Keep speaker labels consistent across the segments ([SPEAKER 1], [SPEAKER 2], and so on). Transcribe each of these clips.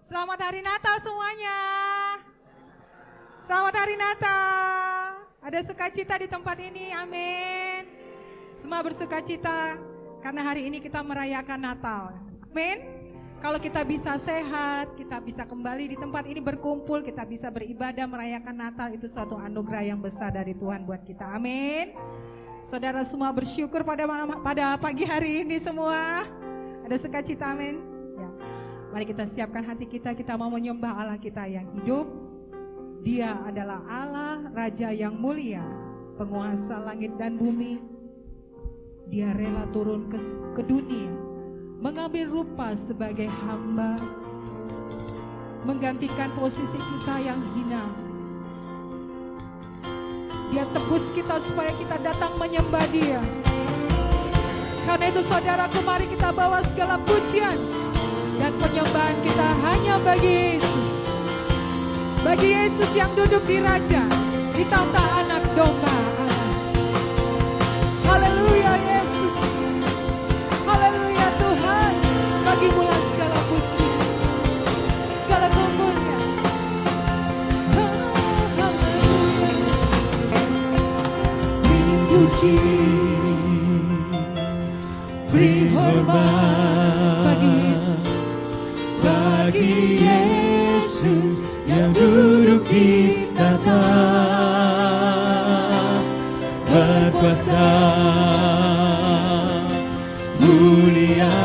[SPEAKER 1] Selamat Hari Natal semuanya. Selamat Hari Natal. Ada sukacita di tempat ini, amin. Semua bersukacita karena hari ini kita merayakan Natal, amin. Kalau kita bisa sehat, kita bisa kembali di tempat ini berkumpul, kita bisa beribadah merayakan Natal, itu suatu anugerah yang besar dari Tuhan buat kita, amin. Saudara semua bersyukur pada pagi hari ini semua. Ada sukacita, amin. Ya. Mari kita siapkan hati kita mau menyembah Allah kita yang hidup. Dia adalah Allah, Raja yang mulia, penguasa langit dan bumi. Dia rela turun ke dunia, mengambil rupa sebagai hamba, menggantikan posisi kita yang hina. Dia tebus kita supaya kita datang menyembah Dia. Karena itu saudaraku, mari kita bawa segala pujian dan penyembahan kita hanya bagi Yesus. Bagi Yesus yang duduk di raja, di tahta anak domba Allah. Haleluya Yesus. Haleluya Tuhan. Bagimulah segala puji, segala kemuliaan.
[SPEAKER 2] Dipuji, beri hormat
[SPEAKER 1] bagi Yesus.
[SPEAKER 2] bagi Yesus yang duduk di tahta, berkuasa mulia,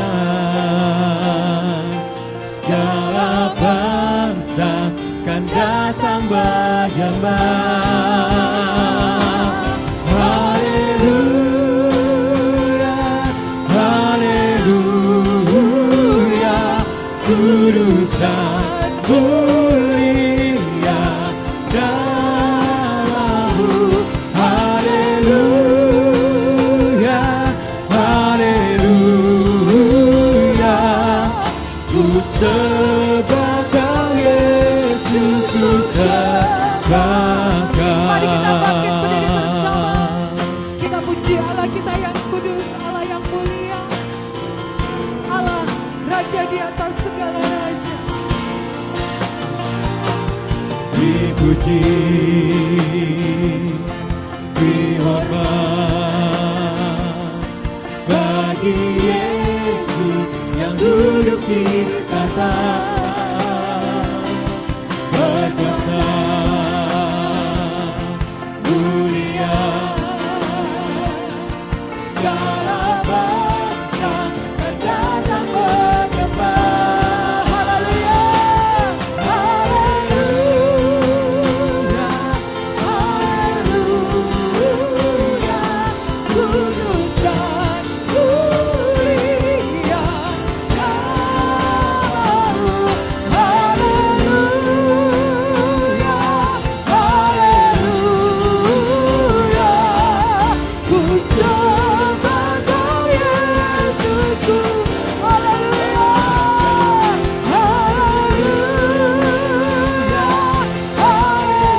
[SPEAKER 2] segala bangsa kan datang menyembah. Haleluya, haleluya, kudus dan mulia Allahmu. Haleluya, haleluya, ku sembah Kau Yesus, ku sembah Kau.
[SPEAKER 1] Mari kita bangkit berdiri bersama. Kita puji Allah kita yang kudus, Allah yang mulia, Allah Raja di atas segala raja.
[SPEAKER 2] Dipuji, dihormat bagi Yesus yang duduk di tahta, berkuasa mulia, segala bangsa kan datang menyembah. Haleluya, haleluya, haleluya, kudus dan mulia Allahmu. Haleluya, haleluya, ku sembah Kau Yesusku. Haleluya, haleluya,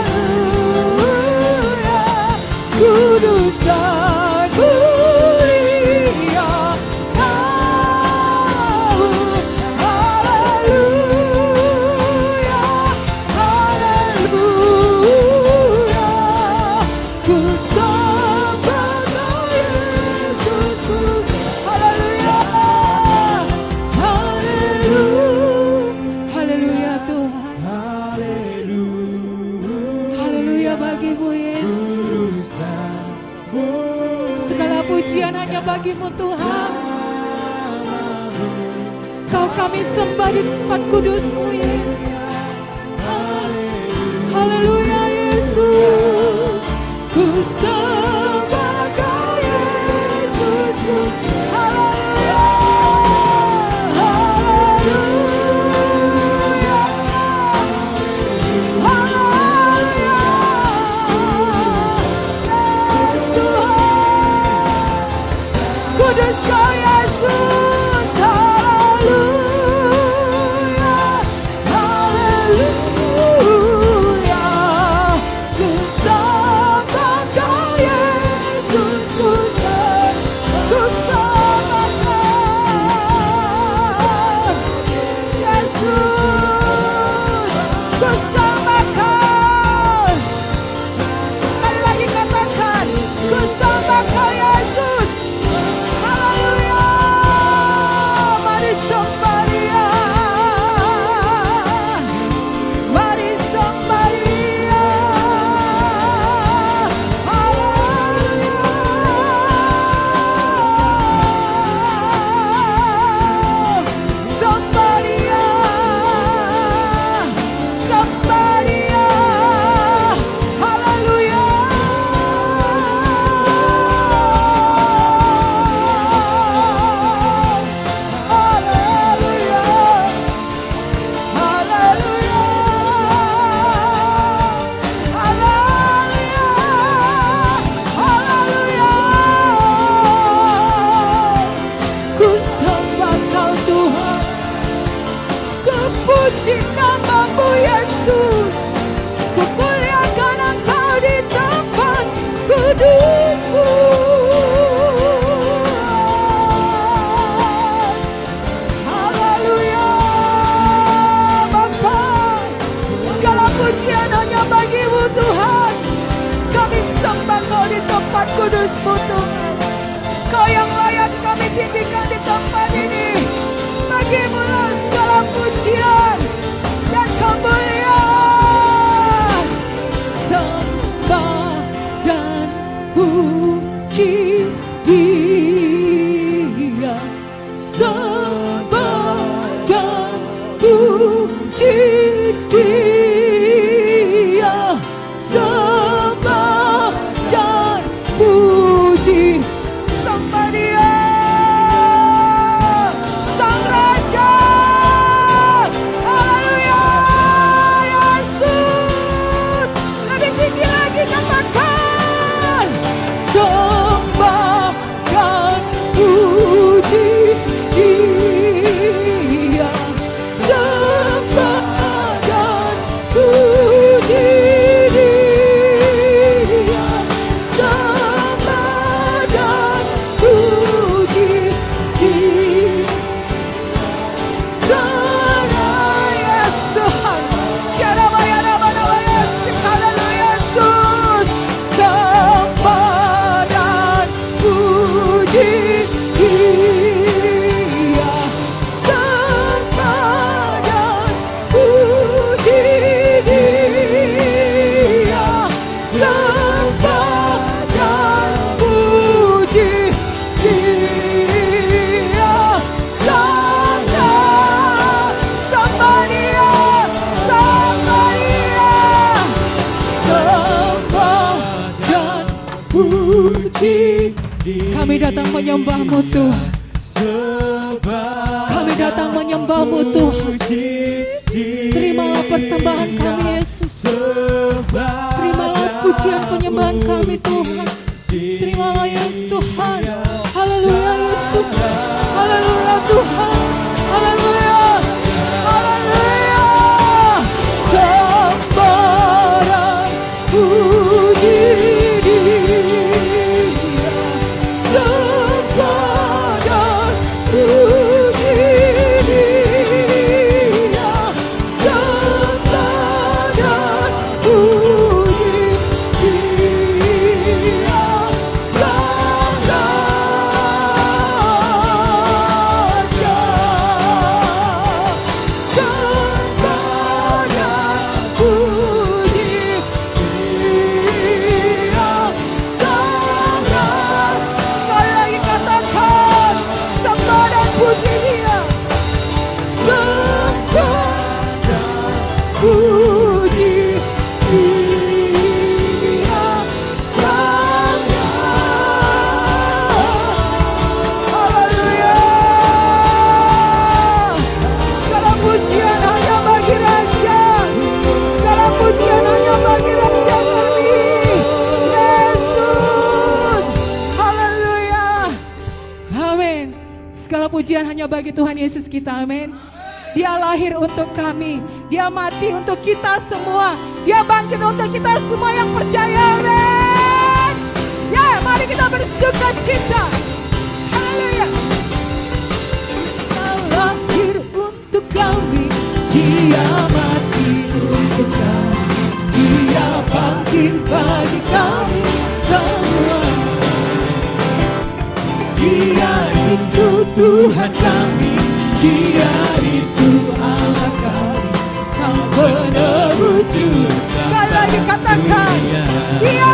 [SPEAKER 2] haleluya, kudus dan mulia Allahmu. Haleluya, haleluya, ku sembah Kau Yesusku. Haleluya, haleluya, haleluya Tuhan. Haleluya bagimu Yesus. Segala pujian hanya bagimu Tuhan. Kau kami sembah di tempat kudusmu Yesus. Haleluya Yesus. Ku sembah Kau Yesus. Haleluya, haleluya, haleluya. Yes Tuhan, kudus Kau Yesus. Haleluya, haleluya, ku sembah Kau puji nama-Mu Yesus. Ku muliakan Engkau di tempat kudus-Mu. Haleluya Bapa, segala pujian hanya bagi-Mu Tuhan. Kami sembah Kau di tempat kudus-Mu Tuhan. Kau yang layak kami tinggikan di tempat ini. Bagi-Mu lah segala pujian dan kemuliaan, sembah dan puji Dia, sembah dan puji Dia, sembah dan puji, sembah Dia. Kami datang menyembah-Mu Tuhan. Kami datang menyembah-Mu Tuhan. Terimalah persembahan kami Yesus. Terimalah pujian penyembahan kami Tuhan. Terimalah Yesus Tuhan. Haleluya Yesus. Haleluya Tuhan. Haleluya. Haleluya. Sembah dan puji pujian hanya bagi Tuhan Yesus kita, amin. Dia lahir untuk kami, Dia mati untuk kita semua, Dia bangkit untuk kita semua yang percaya, amin. Ya, mari kita bersuka cita. Haleluya. Dia lahir untuk kami, Dia mati untuk kami, Dia bangkit bagi kami semua. Dia itu Tuhan kami, Dia itu Allah kami, Sang Penebus dunia. Sekali lagi katakan, Dia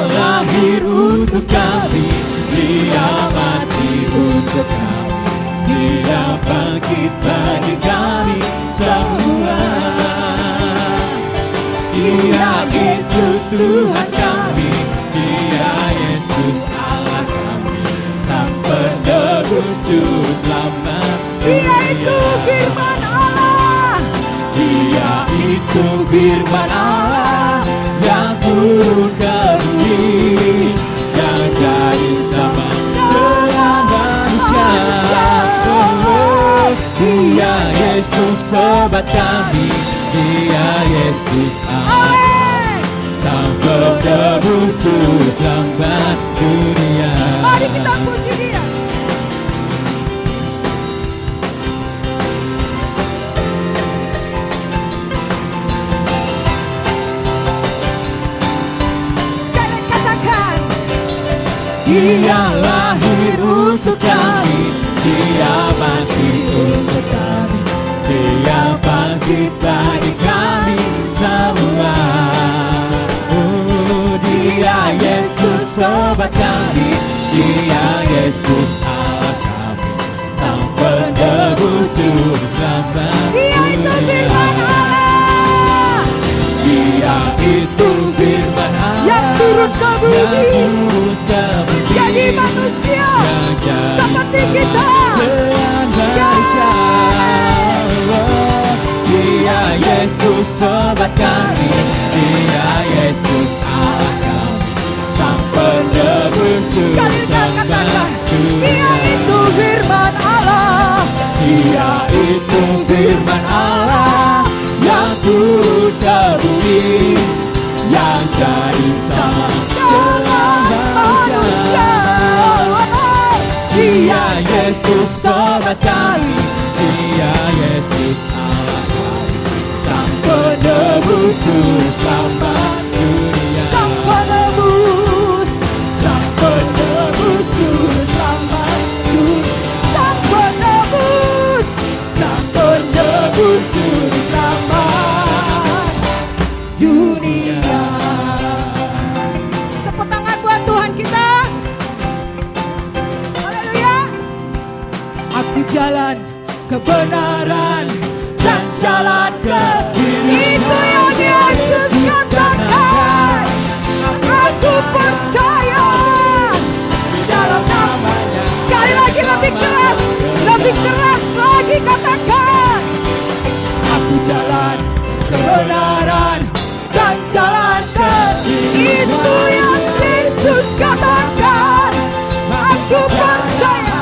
[SPEAKER 2] lahir untuk kami, Dia mati untuk kami, Dia bangkit bagi kami semua. Dia Yesus Tuhan kami, Dia Yesus Allah kami, Sang Penebus juru selamat. Dia itu firman Allah, Dia itu firman Allah yang turun ke bumi, yang jadi sama dengan manusia. Dia
[SPEAKER 3] Yesus sobat kami, Dia Yesus Allah, Sang penebus juru selamat dunia.
[SPEAKER 2] Mari kita puji Dia. Sekali katakan,
[SPEAKER 3] Dia lahir untuk kami, Dia mati untuk kami, Dia bangkit bagi kami semua. Oh, Dia Yesus sobat kami, Dia Yesus Allah kami, Sang penebus juru selamat
[SPEAKER 2] Dia itu firman
[SPEAKER 3] dunia.
[SPEAKER 2] Allah
[SPEAKER 3] Dia itu firman Allah
[SPEAKER 2] yang turun ke bumi,
[SPEAKER 3] yang turun ke bumi,
[SPEAKER 2] jadi manusia
[SPEAKER 3] yang jadi
[SPEAKER 2] seperti
[SPEAKER 3] sama
[SPEAKER 2] kita.
[SPEAKER 3] dengan manusia. Dia Yesus sobat kami, Dia Yesus Allah kami, Sang penebus juru
[SPEAKER 2] Sekali saya katakan,
[SPEAKER 3] selamat
[SPEAKER 2] Dia
[SPEAKER 3] dunia.
[SPEAKER 2] itu firman Allah
[SPEAKER 3] Dia itu firman Allah yang turun ke bumi, yang jadi sama dengan manusia. Dia Yesus sobat kami, Dia Yesus Allah kami, Sang penebus juru selamat dunia.
[SPEAKER 2] Sang penebus,
[SPEAKER 3] Sang penebus juru selamat dunia.
[SPEAKER 2] Sang penebus,
[SPEAKER 3] Sang penebus juru selamat dunia.
[SPEAKER 2] tepuk tangan buat Tuhan kita. Haleluya.
[SPEAKER 3] Aku jalan kebenaran dan jalan kehidupan.
[SPEAKER 2] Itu yang Yesus katakan. Aku percaya
[SPEAKER 3] Di dalam namanya.
[SPEAKER 2] sekali lagi lebih keras lagi katakan.
[SPEAKER 3] Aku jalan kebenaran dan jalan kehidupan.
[SPEAKER 2] Itu yang Yesus katakan. Aku percaya.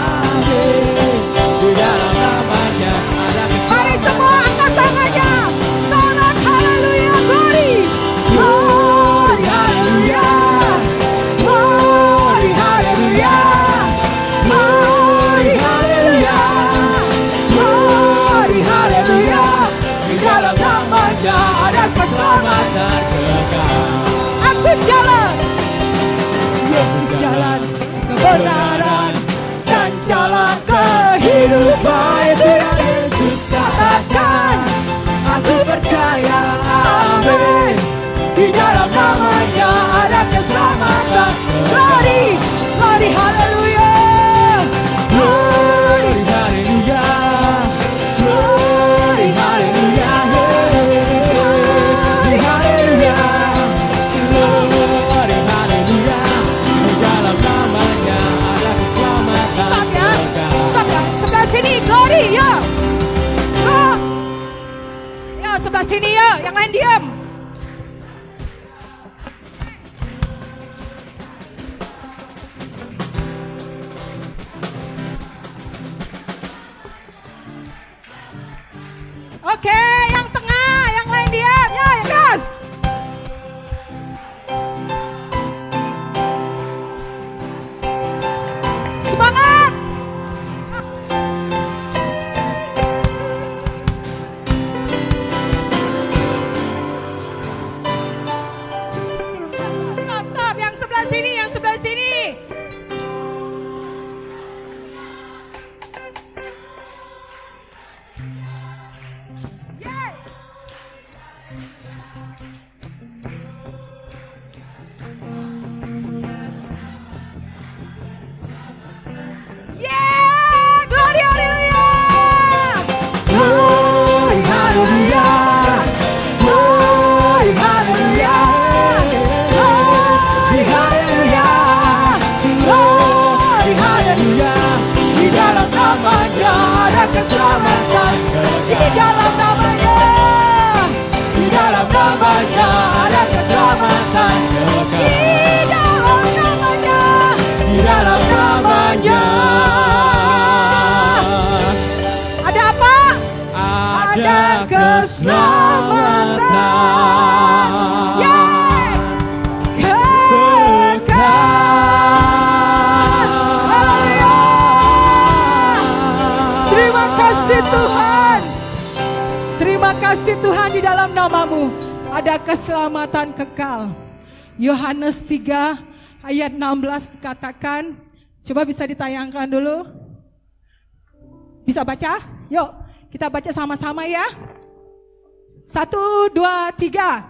[SPEAKER 3] Di dalam namanya ada
[SPEAKER 2] Mari
[SPEAKER 3] keselamatan.
[SPEAKER 2] semua angkat tangannya. Sorak haleluya, glory. Glory haleluya. Glory haleluya. Glory haleluya. Glory haleluya.
[SPEAKER 3] Di dalam namanya ada keselamatan kekal.
[SPEAKER 2] Aku jalan.
[SPEAKER 3] Yesus jalan kebenaran dan jalan kehidupan. Itu yang Yesus katakan. Aku percaya, amin. Di dalam namanya ada keselamatan.
[SPEAKER 2] Glory, glory haleluya.
[SPEAKER 3] Glory haleluya. Glory haleluya. Glory haleluya. Glory haleluya. Di dalam namanya ada keselamatan.
[SPEAKER 2] Stop ya,
[SPEAKER 3] kekal.
[SPEAKER 2] stop ya. Sebelah sini, glory ya. Oh. Ya sebelah sini ya, yang lain diam. Oke, yang tengah, yang lain diam. Ya, yang keras. Semangat. Stop, stop. Yang sebelah sini, yang sebelah sini. Yeay. Yeah, glory hallelujah.
[SPEAKER 3] Glory haleluya. Glory haleluya. Glory haleluya. Glory haleluya. Di dalam namanya ada keselamatan.
[SPEAKER 2] Di dalam namanya,
[SPEAKER 3] Di dalam namanya ada keselamatan kekal.
[SPEAKER 2] di dalam namanya.
[SPEAKER 3] Di dalam namanya
[SPEAKER 2] Ada apa? ada keselamatan. Yes, kekal. Haleluya. Terima kasih Tuhan. Terima kasih Tuhan, di dalam nama-Mu ada keselamatan kekal. Yohanes 3 ayat 16 katakan, coba bisa ditayangkan dulu. Bisa baca? Yuk, kita baca sama-sama ya. 1, 2, 3.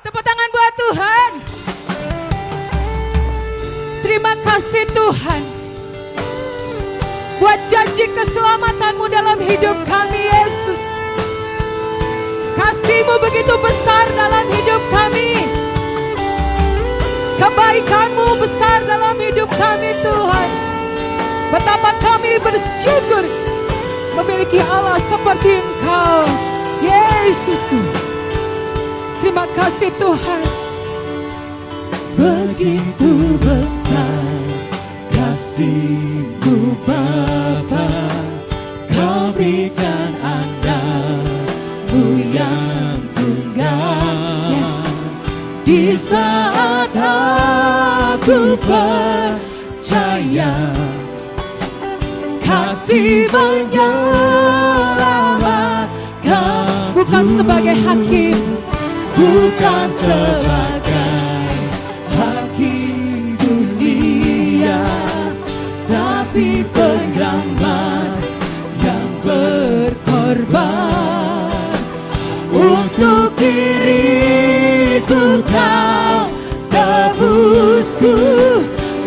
[SPEAKER 2] Tepuk tangan buat Tuhan. Terima kasih Tuhan, buat janji keselamatan-Mu dalam hidup kami Yesus. Kasih-Mu begitu besar dalam hidup kami. Kebaikan-Mu besar dalam hidup kami Tuhan. Betapa kami bersyukur memiliki Allah seperti Engkau, Yesusku. Terima kasih Tuhan. Begitu besar kasih-Mu Bapa, Kau berikan anak-Mu yang tunggal. Yes. Di saat aku percaya, kasih menyelamatkan. Bukan sebagai hakim, bukan sebagai hakim dunia, tapi penyelamat yang berkorban. Untuk diriku Kau tebusku,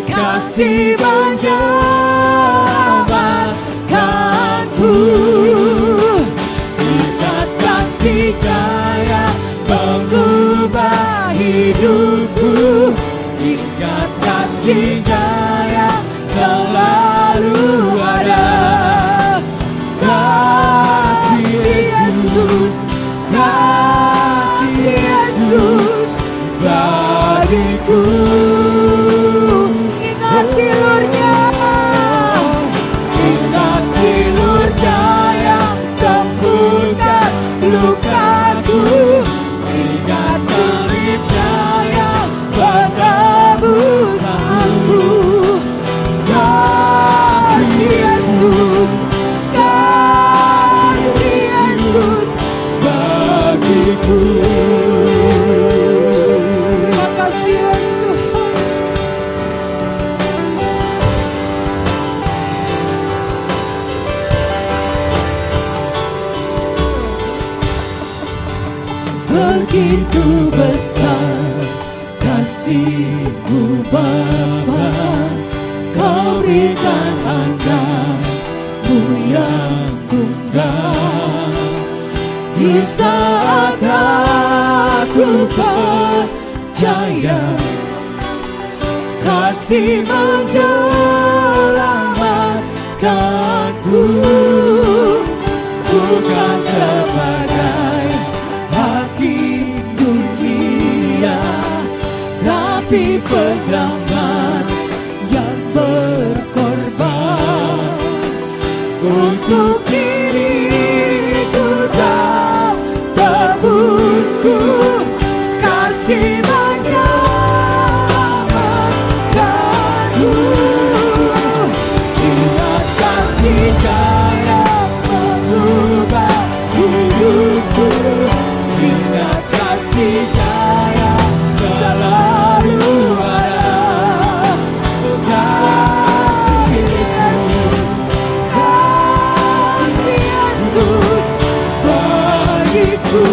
[SPEAKER 2] kasih menyelamatkanku. Ikat kasih daya mengubah hidupku, ikat kasih daya selalu ada. Kasih Yesus, kasih Yesus bagiku. Ingat tilurnya, ingat tilurnya yang sembuhkan lukaku. Ingat salibnya yang menebus aku. Kasih Yesus, kasih Yesus bagiku. Terima kasih Yesus Tuhan. Begitu besar kasih-Mu Bapa, Kau berikan anak-Mu yang tunggal. Di saat aku percaya, kasih menyelamatkanku. Bukan sebagai hakim dunia, tapi penyelamat yang berkorban. Untuk diriku Kau tebusku, kasih menyelamatkanku. Ingat kasih daya mengubah hidupku, ingat kasih daya selalu ada. Kasih Yesus, kasih Yesus bagiku.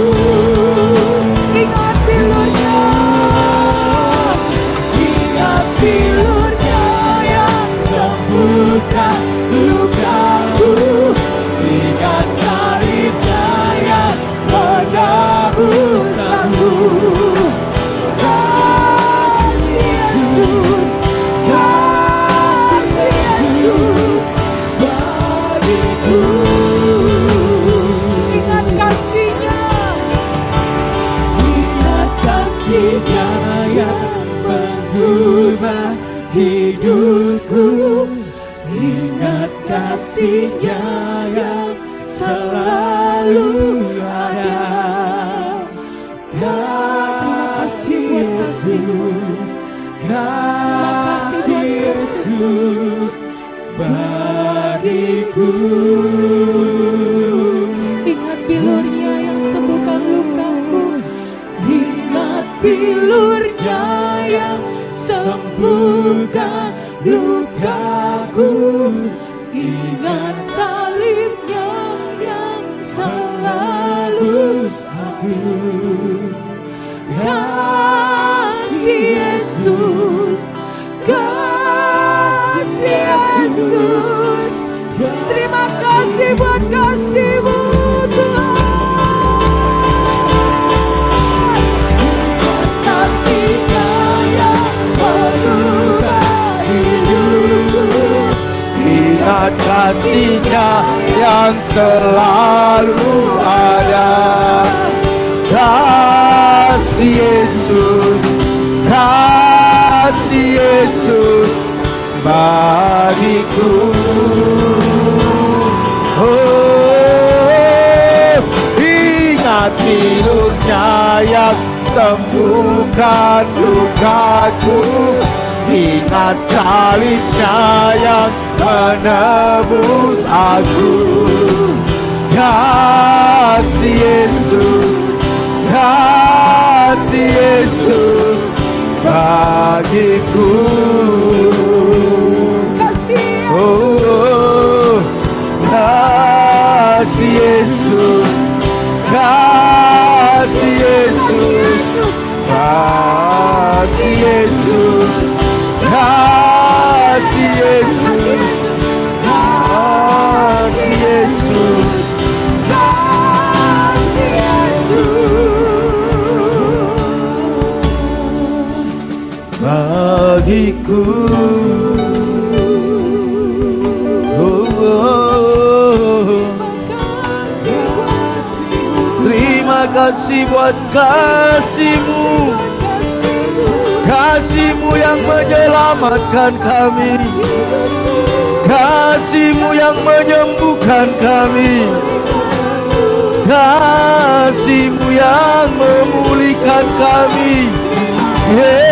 [SPEAKER 2] Ingat tilurnya, ingat tilurnya yang sembuhkan lukaku. Ingat salibnya yang menebus aku. Kasih Yesus, kasih Yesus bagiku.
[SPEAKER 3] hidupku. Ingat kasih-Nya yang selalu ada. Kasih Yesus, kasih Yesus bagiku.
[SPEAKER 2] Ingat bilur-Nya yang sembuhkan lukaku. Ingat bilur-Nya yang sembuhkan lukaku. Ingat salib-Nya yang selalu aku. Kasih Yesus, kasih Yesus. Terima kasih buat kasih-Mu Tuhan. Kasih-Nya yang mengubah hidupku.
[SPEAKER 3] Ingat kasih-Nya yang selalu ada. Kasih Yesus, kasih Yesus bagiku. Oh, ingat bilur-Nya yang sembuhkan lukaku. Ingat salib-Nya yang menebus aku. Kasih Yesus, kasih Yesus bagiku. Oh, kasih Yesus, kasih Yesus, kasih Yesus, kasih Yesus, kasih Yesus. Bagiku. Terima kasih buat kasih-Mu, kasih-Mu yang menyelamatkan kami, kasih-Mu yang menyembuhkan kami, kasih-Mu yang memulihkan kami. Yesus,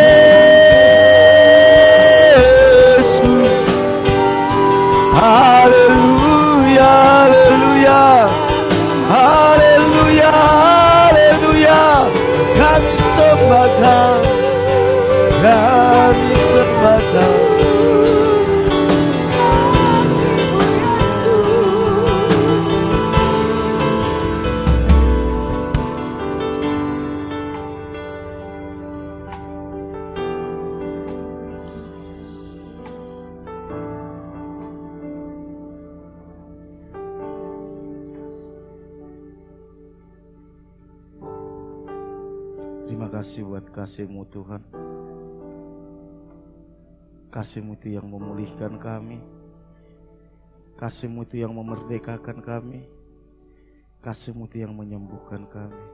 [SPEAKER 3] haleluya, haleluya, haleluya, haleluya. Kami sembah Kau, kami sembah Kau. Terima kasih buat kasih-Mu Tuhan. Kasih-Mu itu yang memulihkan kami. Kasih-Mu itu yang memerdekakan kami. Kasih-Mu itu yang menyembuhkan kami.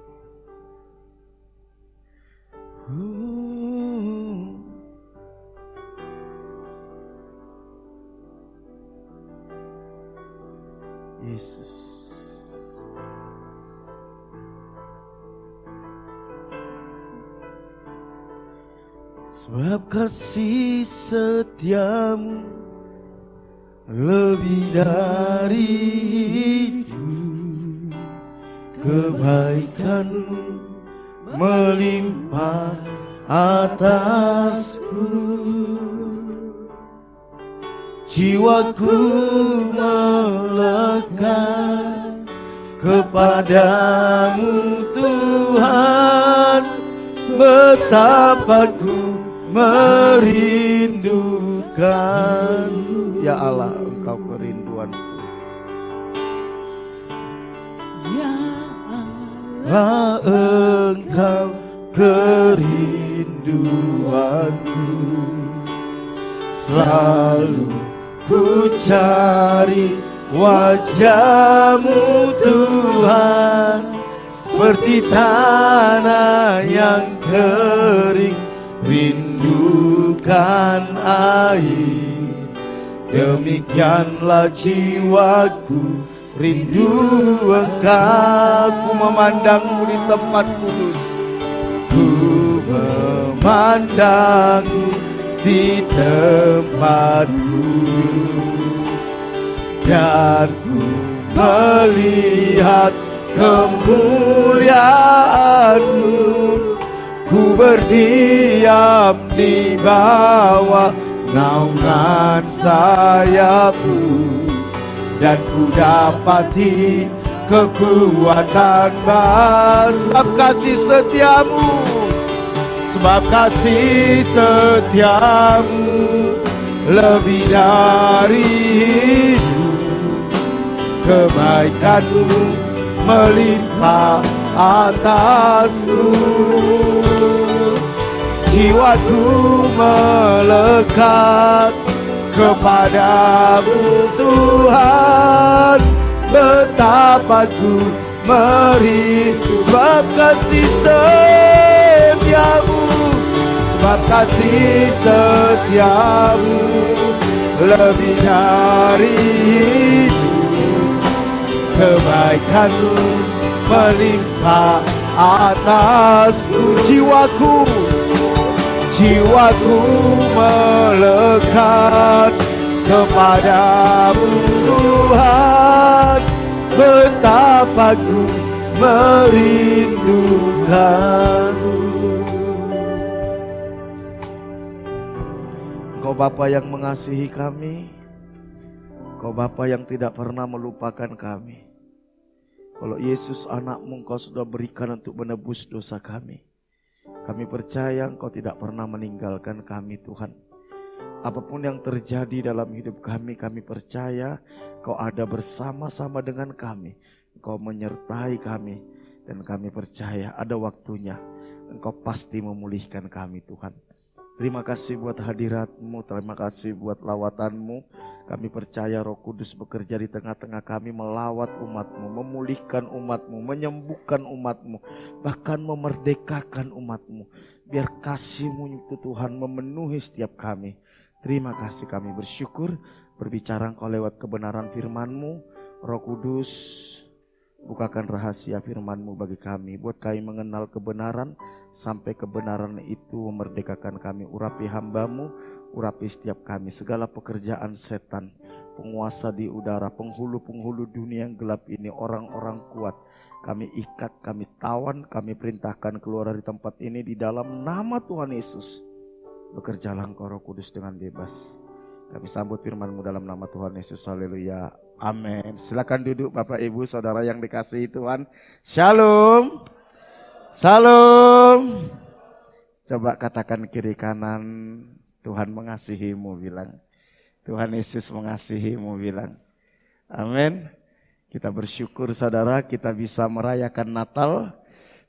[SPEAKER 3] Yesus. Sebab kasih setiamu lebih dari itu, kebaikanmu melimpah atasku. Jiwaku melekat kepadamu Tuhan, betapa ku merindukan. Ya Allah, Engkau kerinduanku.
[SPEAKER 2] Ya
[SPEAKER 3] Allah, Engkau kerinduanku. Selalu ku cari wajah-Mu Tuhan, seperti tanah yang kering rindu bagaikan air, demikianlah jiwaku rindu Engkau. Ku memandangmu di tempat kudus, ku memandangmu di tempat kudus, dan ku melihat kemuliaan-Mu. Ku berdiam di bawah naungan sayap-Mu, dan ku dapati kekuatan sebab kasih setiamu, sebab kasih setiamu lebih dari hidup. Kebaikanmu melimpah atasku, jiwaku melekat kepadamu Tuhan. Betapa ku merindu sebab kasih setiamu, sebab kasih setiamu lebih dari hidup. Kebaikanmu melimpah atasku, jiwaku melekat kepadamu Tuhan. Betapa ku merindukanmu. Engkau Bapa yang mengasihi kami, Engkau Bapa yang tidak pernah melupakan kami. Kalau Yesus anak-Mu Engkau sudah berikan untuk menebus dosa kami. Kami percaya Engkau tidak pernah meninggalkan kami Tuhan. Apapun yang terjadi dalam hidup kami, kami percaya Engkau ada bersama-sama dengan kami. Engkau menyertai kami, dan kami percaya ada waktunya Engkau pasti memulihkan kami Tuhan. Terima kasih buat hadirat-Mu, terima kasih buat lawatan-Mu. Kami percaya Roh Kudus bekerja di tengah-tengah kami, melawat umat-Mu, memulihkan umat-Mu, menyembuhkan umat-Mu, bahkan memerdekakan umat-Mu. Biar kasih-Mu itu Tuhan memenuhi setiap kami. Terima kasih, kami bersyukur. Berbicara Engkau lewat kebenaran firman-Mu. Roh Kudus, bukakan rahasia firman-Mu bagi kami, buat kami mengenal kebenaran, sampai kebenaran itu memerdekakan kami. Urapi hamba-Mu, urapi setiap kami, segala pekerjaan setan, penguasa di udara, penghulu-penghulu dunia yang gelap ini, orang-orang kuat, kami ikat, kami tawan, kami perintahkan keluar dari tempat ini di dalam nama Tuhan Yesus. Bekerjalah Engkau Roh Kudus dengan bebas. Kami sambut firman-Mu dalam nama Tuhan Yesus. Haleluya. Amin. Silakan duduk Bapak Ibu Saudara yang dikasihi Tuhan. Shalom. Salam. Coba katakan kiri kanan, Tuhan mengasihimu, bilang. Tuhan Yesus mengasihimu, bilang. Amin. Kita bersyukur saudara kita bisa merayakan Natal.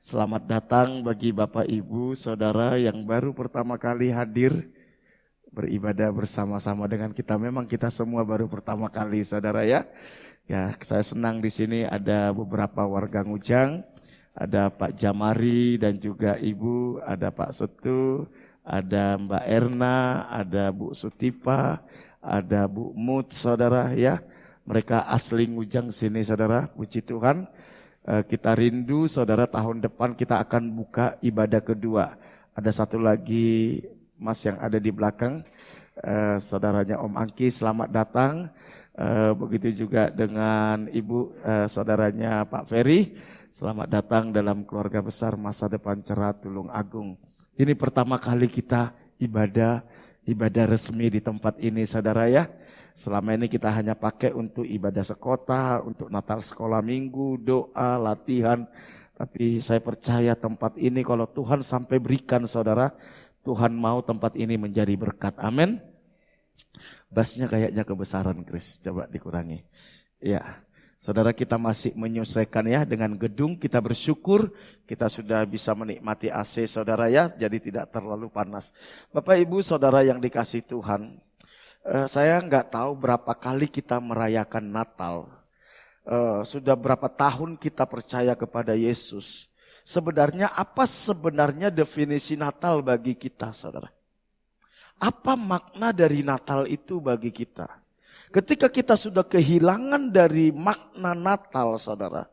[SPEAKER 3] Selamat datang bagi Bapak Ibu Saudara yang baru pertama kali hadir beribadah bersama-sama dengan kita. Memang kita semua baru pertama kali saudara ya. Ya, saya senang di sini ada beberapa warga Ngujang, ada Pak Jamari dan juga Ibu, ada Pak Setu, ada Mbak Erna, ada Bu Sutipa, ada Bu Mut saudara ya. Mereka asli Ngujang sini saudara, puji Tuhan. Kita rindu saudara, tahun depan kita akan buka ibadah kedua. Ada satu lagi Mas yang ada di belakang, saudaranya Om Angki, selamat datang. Begitu juga dengan Ibu saudaranya Pak Ferry, selamat datang dalam keluarga besar Masa Depan Cerah Tulung Agung. Ini pertama kali kita ibadah resmi di tempat ini saudara ya. Selama ini kita hanya pakai untuk ibadah sekota, untuk Natal sekolah minggu, doa, latihan. Tapi saya percaya tempat ini kalau Tuhan sampai berikan saudara, Tuhan mau tempat ini menjadi berkat. Amin. Bassnya kayaknya kebesaran Chris, coba dikurangi. Ya, saudara kita masih menyesuaikan ya dengan gedung. Kita bersyukur kita sudah bisa menikmati AC saudara ya, jadi tidak terlalu panas. Bapak Ibu Saudara yang dikasih Tuhan, saya nggak tahu berapa kali kita merayakan Natal. Sudah berapa tahun kita percaya kepada Yesus. Sebenarnya apa sebenarnya definisi Natal bagi kita saudara? Apa makna dari Natal itu bagi kita? Ketika kita sudah kehilangan dari makna Natal, saudara,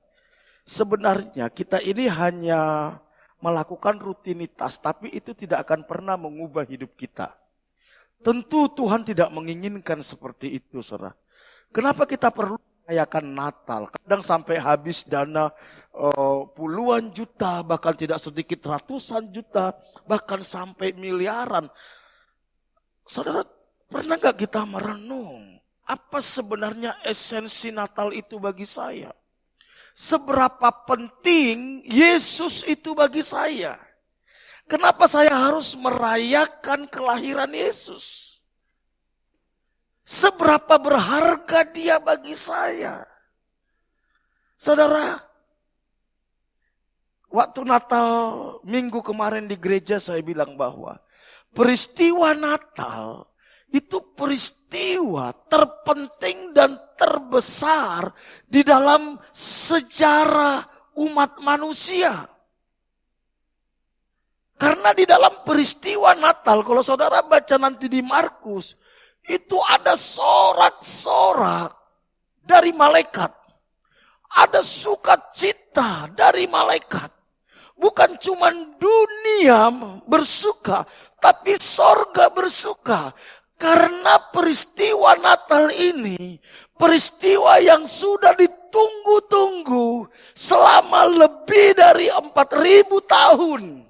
[SPEAKER 3] sebenarnya kita ini hanya melakukan rutinitas, tapi itu tidak akan pernah mengubah hidup kita. Tentu Tuhan tidak menginginkan seperti itu, saudara. Kenapa kita perlu merayakan Natal? Kadang sampai habis dana puluhan juta, bahkan tidak sedikit ratusan juta, bahkan sampai miliaran. Saudara, pernah gak kita merenung? Apa sebenarnya esensi Natal itu bagi saya? Seberapa penting Yesus itu bagi saya? Kenapa saya harus merayakan kelahiran Yesus? Seberapa berharga dia bagi saya? Saudara, waktu Natal minggu kemarin di gereja saya bilang bahwa peristiwa Natal itu peristiwa terpenting dan terbesar di dalam sejarah umat manusia. Karena di dalam peristiwa Natal, kalau saudara baca nanti di Markus, itu ada sorak-sorak dari malaikat. Ada sukacita dari malaikat. Bukan cuma dunia bersuka, tapi sorga bersuka. Karena peristiwa Natal ini, peristiwa yang sudah ditunggu-tunggu selama lebih dari 4.000 tahun.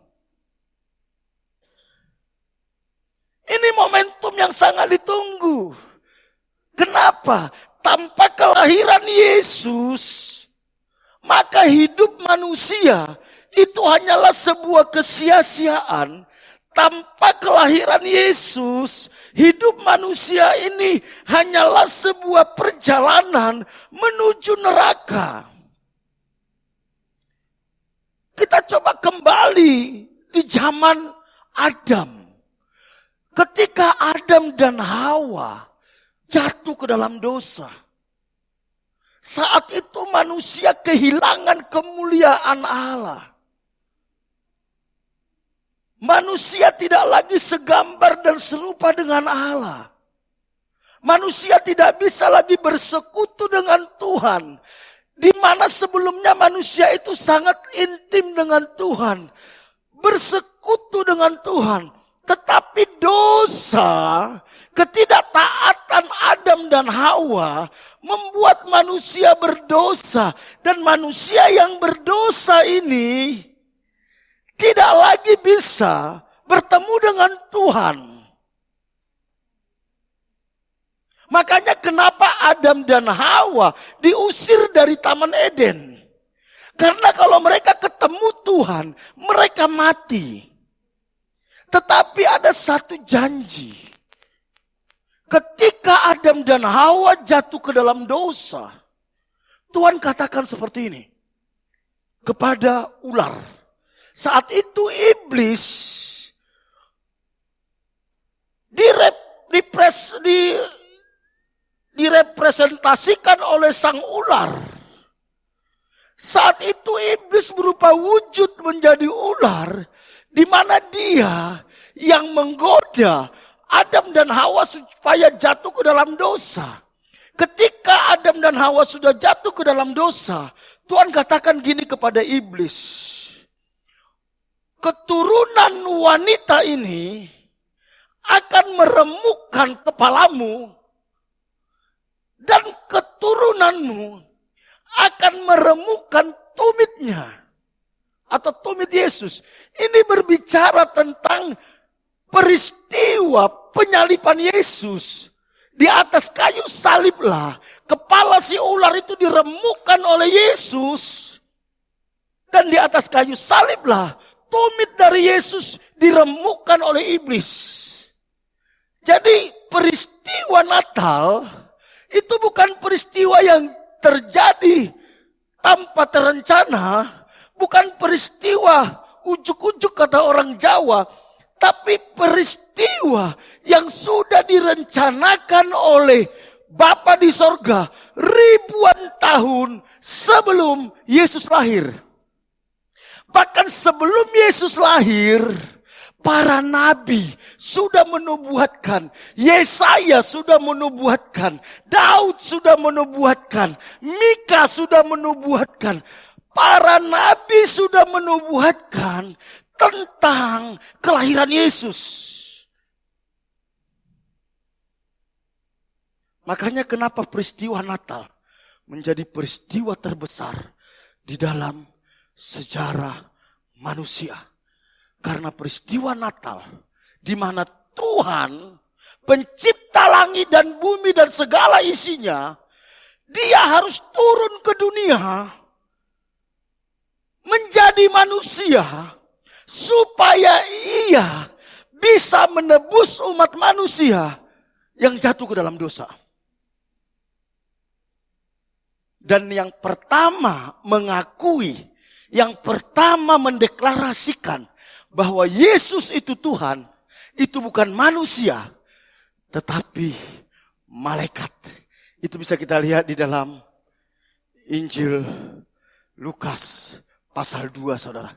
[SPEAKER 3] Ini momentum yang sangat ditunggu. Kenapa? Tanpa kelahiran Yesus, maka hidup manusia itu hanyalah sebuah kesia-siaan. Tanpa kelahiran Yesus, hidup manusia ini hanyalah sebuah perjalanan menuju neraka. Kita coba kembali di zaman Adam. Ketika Adam dan Hawa jatuh ke dalam dosa, saat itu manusia kehilangan kemuliaan Allah. Manusia tidak lagi segambar dan serupa dengan Allah. Manusia tidak bisa lagi bersekutu dengan Tuhan. Di mana sebelumnya manusia itu sangat intim dengan Tuhan. Bersekutu dengan Tuhan. Tetapi dosa, ketidaktaatan Adam dan Hawa membuat manusia berdosa. Dan manusia yang berdosa ini tidak lagi bisa bertemu dengan Tuhan. Makanya kenapa Adam dan Hawa diusir dari Taman Eden. Karena kalau mereka ketemu Tuhan, mereka mati. Tetapi ada satu janji. Ketika Adam dan Hawa jatuh ke dalam dosa, Tuhan katakan seperti ini kepada ular. Saat itu iblis direpresentasikan oleh sang ular. Saat itu iblis berupa wujud menjadi ular, di mana dia yang menggoda Adam dan Hawa supaya jatuh ke dalam dosa. Ketika Adam dan Hawa sudah jatuh ke dalam dosa, Tuhan katakan gini kepada iblis. Keturunan wanita ini akan meremukkan kepalamu dan keturunanmu akan meremukkan tumitnya atau tumit Yesus. Ini berbicara tentang peristiwa penyaliban Yesus. Di atas kayu saliblah kepala si ular itu diremukkan oleh Yesus, dan di atas kayu saliblah tumit dari Yesus diremukkan oleh iblis. Jadi peristiwa Natal itu bukan peristiwa yang terjadi tanpa terencana, bukan peristiwa ujuk-ujuk kata orang Jawa, tapi peristiwa yang sudah direncanakan oleh Bapa di sorga ribuan tahun sebelum Yesus lahir. Bahkan sebelum Yesus lahir, Para nabi sudah menubuatkan, Yesaya sudah menubuatkan, Daud sudah menubuatkan, Mika sudah menubuatkan. Para nabi sudah menubuatkan tentang kelahiran Yesus. Makanya kenapa peristiwa Natal menjadi peristiwa terbesar di dalam sejarah manusia. Karena peristiwa Natal di mana Tuhan pencipta langit dan bumi dan segala isinya, dia harus turun ke dunia menjadi manusia supaya ia bisa menebus umat manusia yang jatuh ke dalam dosa. Dan yang pertama mengakui, yang pertama mendeklarasikan bahwa Yesus itu Tuhan, itu bukan manusia, tetapi malaikat. Itu bisa kita lihat di dalam Injil Lukas pasal 2, saudara.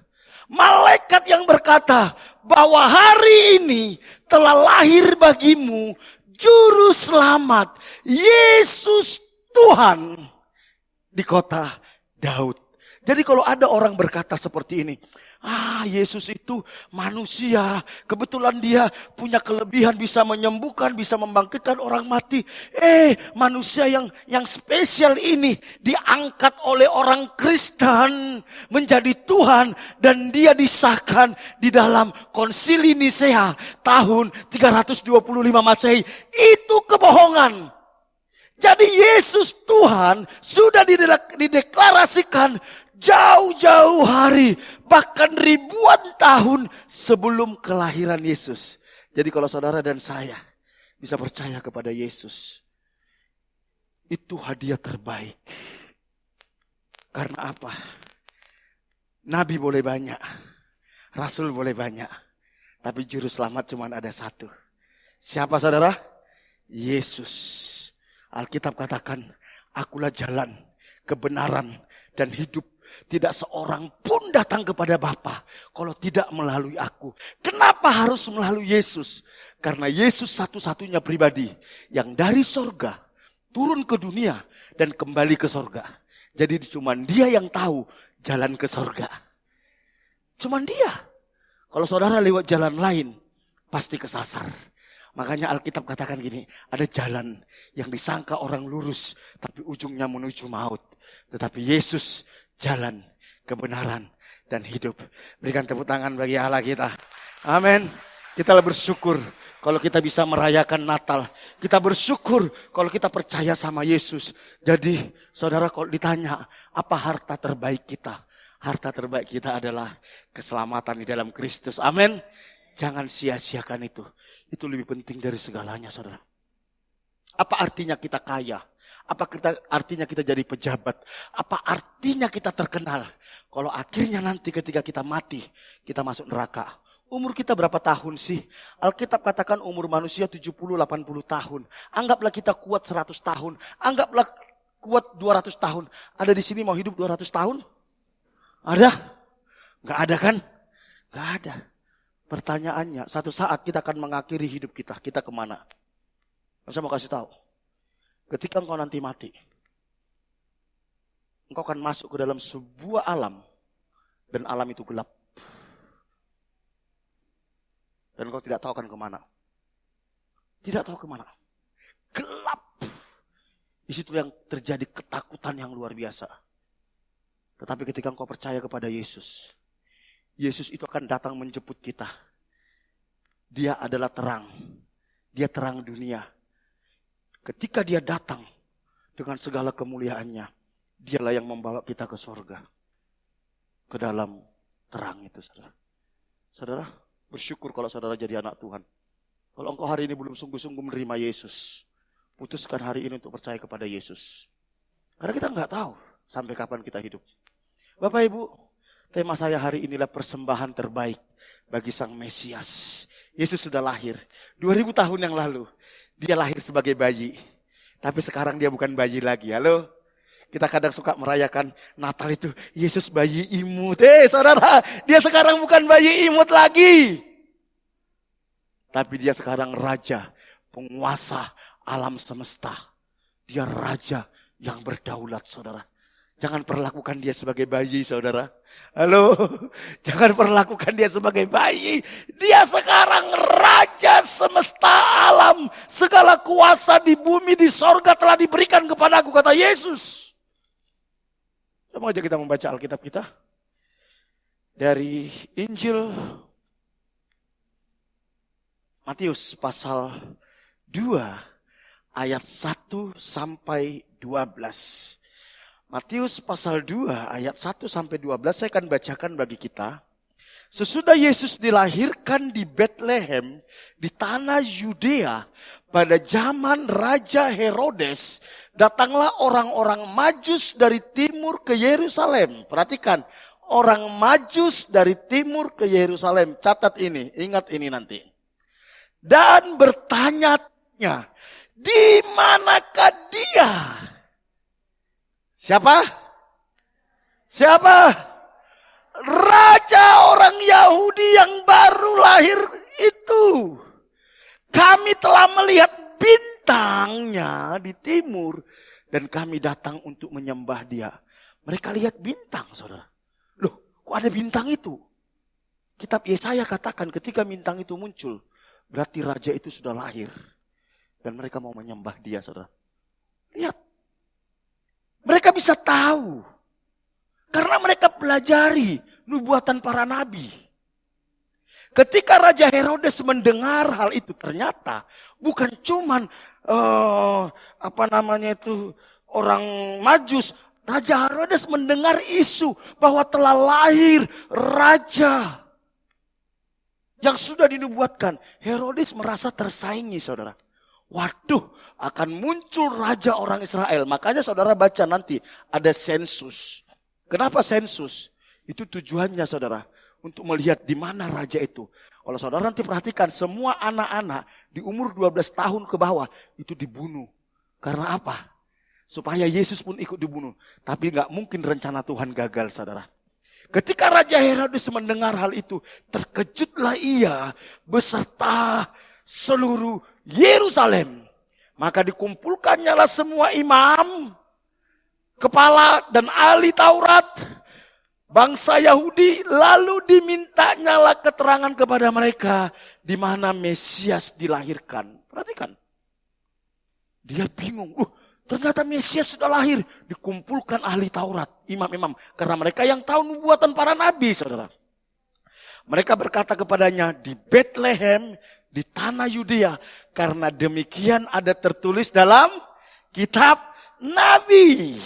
[SPEAKER 3] Malaikat yang berkata bahwa hari ini telah lahir bagimu Juru Selamat, Yesus Tuhan di kota Daud. Jadi kalau ada orang berkata seperti ini, Yesus itu manusia, kebetulan dia punya kelebihan bisa menyembuhkan, bisa membangkitkan orang mati. Manusia yang spesial ini diangkat oleh orang Kristen menjadi Tuhan dan dia disahkan di dalam Konsili Nisea tahun 325 Masehi. Itu kebohongan. Jadi Yesus Tuhan sudah dideklarasikan jauh-jauh hari, bahkan ribuan tahun sebelum kelahiran Yesus. Jadi kalau saudara dan saya bisa percaya kepada Yesus, itu hadiah terbaik. Karena apa? Nabi boleh banyak, Rasul boleh banyak, tapi Juru Selamat cuma ada satu. Siapa saudara? Yesus. Alkitab katakan, akulah jalan, kebenaran, dan hidup. Tidak seorang pun datang kepada Bapa kalau tidak melalui aku. Kenapa harus melalui Yesus? Karena Yesus satu-satunya pribadi yang dari sorga turun ke dunia dan kembali ke sorga. Jadi cuma dia yang tahu jalan ke sorga. Cuma dia. Kalau saudara lewat jalan lain, pasti kesasar. Makanya Alkitab katakan gini, ada jalan yang disangka orang lurus, tapi ujungnya menuju maut. Tetapi Yesus jalan, kebenaran, dan hidup. Berikan tepuk tangan bagi Allah kita. Amin. Kita bersyukur kalau kita bisa merayakan Natal. Kita bersyukur kalau kita percaya sama Yesus. Jadi saudara kalau ditanya, apa harta terbaik kita? Harta terbaik kita adalah keselamatan di dalam Kristus. Amin. Jangan sia-siakan itu. Itu lebih penting dari segalanya, saudara. Apa artinya kita kaya? Apa artinya kita jadi pejabat? Apa artinya kita terkenal? Kalau akhirnya nanti ketika kita mati, kita masuk neraka. Umur kita berapa tahun sih? Alkitab katakan umur manusia 70-80 tahun. Anggaplah kita kuat 100 tahun. Anggaplah kuat 200 tahun. Ada di sini mau hidup 200 tahun? Ada? Gak ada kan? Gak ada. Pertanyaannya, satu saat kita akan mengakhiri hidup kita. Kita kemana? Saya mau kasih tahu. Ketika engkau nanti mati, engkau akan masuk ke dalam sebuah alam. Dan alam itu gelap. Dan engkau tidak tahu akan kemana. Tidak tahu kemana. Gelap. Di situ yang terjadi ketakutan yang luar biasa. Tetapi ketika engkau percaya kepada Yesus, Yesus itu akan datang menjemput kita. Dia adalah terang. Dia terang dunia. Ketika dia datang dengan segala kemuliaannya, dialah yang membawa kita ke surga. Ke dalam terang itu, saudara. Saudara, bersyukur kalau saudara jadi anak Tuhan. Kalau engkau hari ini belum sungguh-sungguh menerima Yesus, putuskan hari ini untuk percaya kepada Yesus. Karena kita nggak tahu sampai kapan kita hidup. Bapak Ibu, tema saya hari inilah persembahan terbaik bagi Sang Mesias. Yesus sudah lahir 2000 tahun yang lalu. Dia lahir sebagai bayi. Tapi sekarang dia bukan bayi lagi. Halo? Kita kadang suka merayakan Natal itu. Yesus bayi imut. Saudara, dia sekarang bukan bayi imut lagi. Tapi dia sekarang raja, penguasa alam semesta. Dia raja yang berdaulat, saudara. Jangan perlakukan dia sebagai bayi, saudara. Halo, jangan perlakukan dia sebagai bayi. Dia sekarang raja semesta alam. Segala kuasa di bumi, di sorga telah diberikan kepadaku, kata Yesus. Mau aja kita membaca Alkitab kita. Dari Injil Matius pasal 2 ayat 1 sampai 12. Matius pasal 2 ayat 1 sampai 12 saya akan bacakan bagi kita. Sesudah Yesus dilahirkan di Bethlehem di tanah Yudea pada zaman Raja Herodes, datanglah orang-orang Majus dari timur ke Yerusalem. Perhatikan, orang Majus dari timur ke Yerusalem. Catat ini, ingat ini nanti. Dan bertanya-tanya, di manakah dia? Siapa? Siapa? Raja orang Yahudi yang baru lahir itu. Kami telah melihat bintangnya di timur dan kami datang untuk menyembah dia. Mereka lihat bintang, saudara. Loh, kok ada bintang itu? Kitab Yesaya katakan ketika bintang itu muncul, berarti raja itu sudah lahir. Dan mereka mau menyembah dia, saudara. Lihat. Mereka bisa tahu. Karena mereka pelajari nubuatan para nabi. Ketika Raja Herodes mendengar hal itu, ternyata bukan cuman orang Majus. Raja Herodes mendengar isu bahwa telah lahir raja yang sudah dinubuatkan. Herodes merasa tersaingi, saudara. Waduh, akan muncul raja orang Israel. Makanya saudara baca nanti ada sensus. Kenapa sensus? Itu tujuannya, saudara, untuk melihat di mana raja itu. Kalau saudara nanti perhatikan, semua anak-anak di umur 12 tahun ke bawah itu dibunuh. Karena apa? Supaya Yesus pun ikut dibunuh. Tapi gak mungkin rencana Tuhan gagal, saudara. Ketika Raja Herodes mendengar hal itu, terkejutlah ia beserta seluruh Yerusalem. Maka dikumpulkannya semua imam, kepala dan ahli Taurat, bangsa Yahudi, lalu dimintanyalah keterangan kepada mereka di mana Mesias dilahirkan. Perhatikan. Dia bingung. Ternyata Mesias sudah lahir. Dikumpulkan ahli Taurat, imam-imam. Karena mereka yang tahu nubuatan para nabi, saudara. Mereka berkata kepadanya, di Bethlehem, di tanah Yudea. Karena demikian ada tertulis dalam kitab Nabi.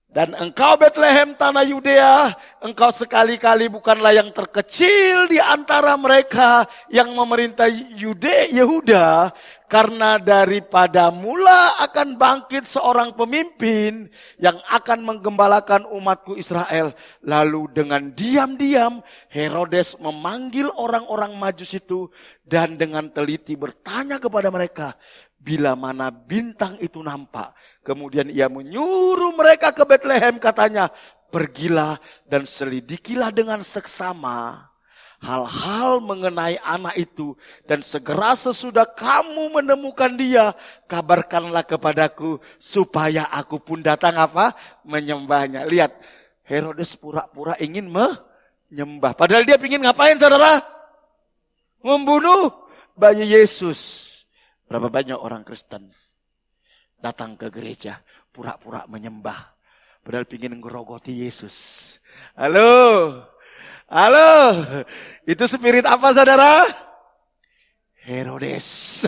[SPEAKER 3] Dan engkau Bethlehem tanah Yudea, engkau sekali-kali bukanlah yang terkecil di antara mereka yang memerintah Yehuda. Karena daripada mula akan bangkit seorang pemimpin yang akan menggembalakan umatku Israel. Lalu dengan diam-diam Herodes memanggil orang-orang Majus itu dan dengan teliti bertanya kepada mereka bila mana bintang itu nampak. Kemudian ia menyuruh mereka ke Bethlehem, katanya, pergilah dan selidikilah dengan seksama hal-hal mengenai anak itu, dan segera sesudah kamu menemukan dia, kabarkanlah kepadaku supaya aku pun datang menyembahnya. Lihat, Herodes pura-pura ingin menyembah, padahal dia ingin ngapain, saudara? Membunuh bayi Yesus. Berapa banyak orang Kristen datang ke gereja pura-pura menyembah, padahal ingin ngerogoti Yesus. Halo, itu spirit apa, saudara? Herodes.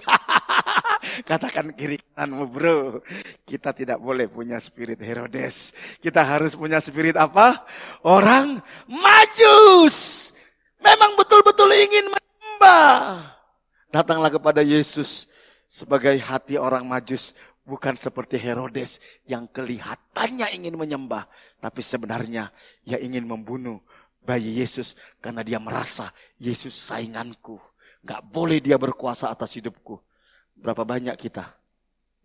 [SPEAKER 3] Katakan kiri kananmu, bro. Kita tidak boleh punya spirit Herodes. Kita harus punya spirit apa? Orang Majus. Memang betul-betul ingin menyembah. Datanglah kepada Yesus sebagai hati orang Majus. Bukan seperti Herodes yang kelihatannya ingin menyembah, tapi sebenarnya ia ingin membunuh bayi Yesus karena dia merasa Yesus sainganku. Gak boleh dia berkuasa atas hidupku. Berapa banyak kita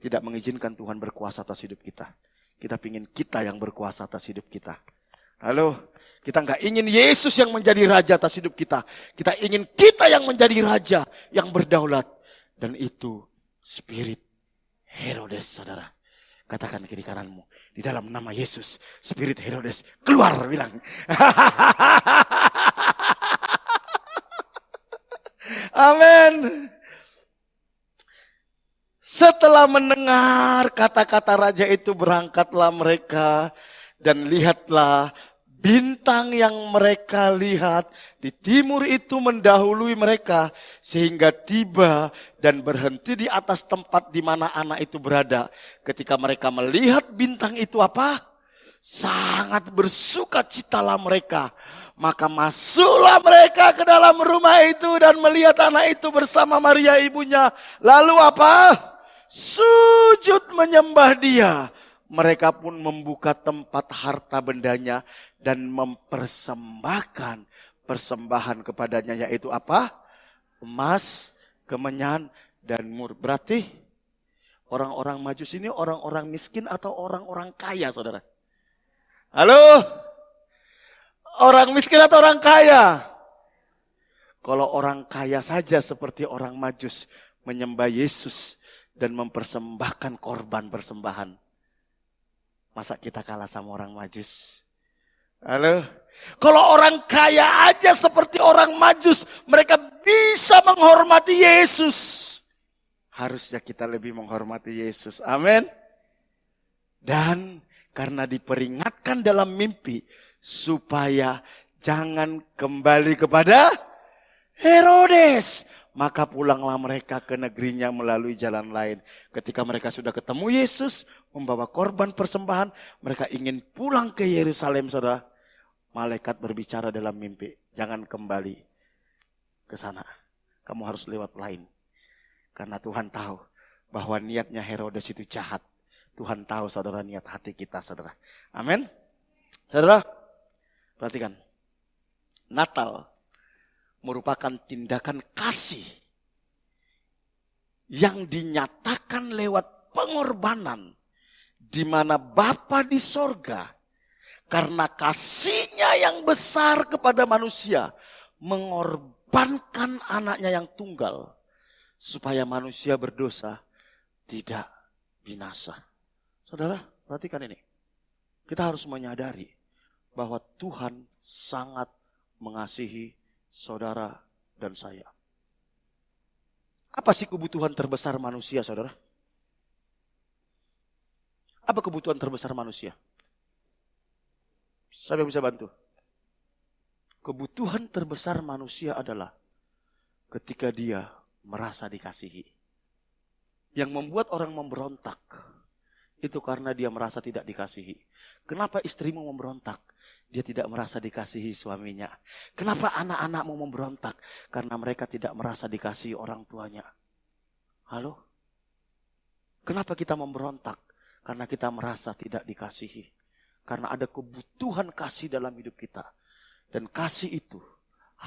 [SPEAKER 3] tidak mengizinkan Tuhan berkuasa atas hidup kita. Kita pingin kita yang berkuasa atas hidup kita. Halo, kita nggak ingin Yesus yang menjadi raja atas hidup kita. Kita ingin kita yang menjadi raja, yang berdaulat. Dan itu spirit Herodes, saudara. Katakan kiri kananmu, di dalam nama Yesus, spirit Herodes keluar, bilang. Amin. Setelah mendengar kata-kata raja itu, berangkatlah mereka dan lihatlah bintang yang mereka lihat di timur itu mendahului mereka sehingga tiba dan berhenti di atas tempat di mana anak itu berada. Ketika mereka melihat bintang itu apa? Sangat bersukacitalah mereka. Maka masuklah mereka ke dalam rumah itu dan melihat anak itu bersama Maria ibunya. Lalu apa? Sujud menyembah dia. Mereka pun membuka tempat harta bendanya dan mempersembahkan persembahan kepadanya, yaitu apa? Emas, kemenyan, dan mur. Berarti orang-orang Majus ini orang-orang miskin atau orang-orang kaya, saudara? Halo? Orang miskin atau orang kaya? Kalau orang kaya saja seperti orang Majus menyembah Yesus dan mempersembahkan korban persembahan, masa kita kalah sama orang Majus? Halo? Kalau orang kaya aja seperti orang Majus, mereka bisa menghormati Yesus. Harusnya kita lebih menghormati Yesus. Amin. Dan karena diperingatkan dalam mimpi, supaya jangan kembali kepada Herodes, maka pulanglah mereka ke negerinya melalui jalan lain. Ketika mereka sudah ketemu Yesus, membawa korban persembahan, mereka ingin pulang ke Yerusalem, saudara. Malaikat berbicara dalam mimpi, jangan kembali ke sana. Kamu harus lewat lain. Karena Tuhan tahu bahwa niatnya Herodes itu jahat. Tuhan tahu, saudara, niat hati kita, saudara. Amin. Saudara, perhatikan. Natal merupakan tindakan kasih yang dinyatakan lewat pengorbanan, di mana Bapa di sorga karena kasihnya yang besar kepada manusia mengorbankan anaknya yang tunggal supaya manusia berdosa tidak binasa. Saudara, perhatikan ini. Kita harus menyadari bahwa Tuhan sangat mengasihi saudara dan saya. Apa sih kebutuhan terbesar manusia, saudara? Apa kebutuhan terbesar manusia? Siapa yang bisa bantu? Kebutuhan terbesar manusia adalah ketika dia merasa dikasihi. Yang membuat orang memberontak itu karena dia merasa tidak dikasihi. Kenapa istrimu memberontak? Dia tidak merasa dikasihi suaminya. Kenapa anak-anakmu memberontak? Karena mereka tidak merasa dikasihi orang tuanya. Halo? Kenapa kita memberontak? Karena kita merasa tidak dikasihi. Karena ada kebutuhan kasih dalam hidup kita. Dan kasih itu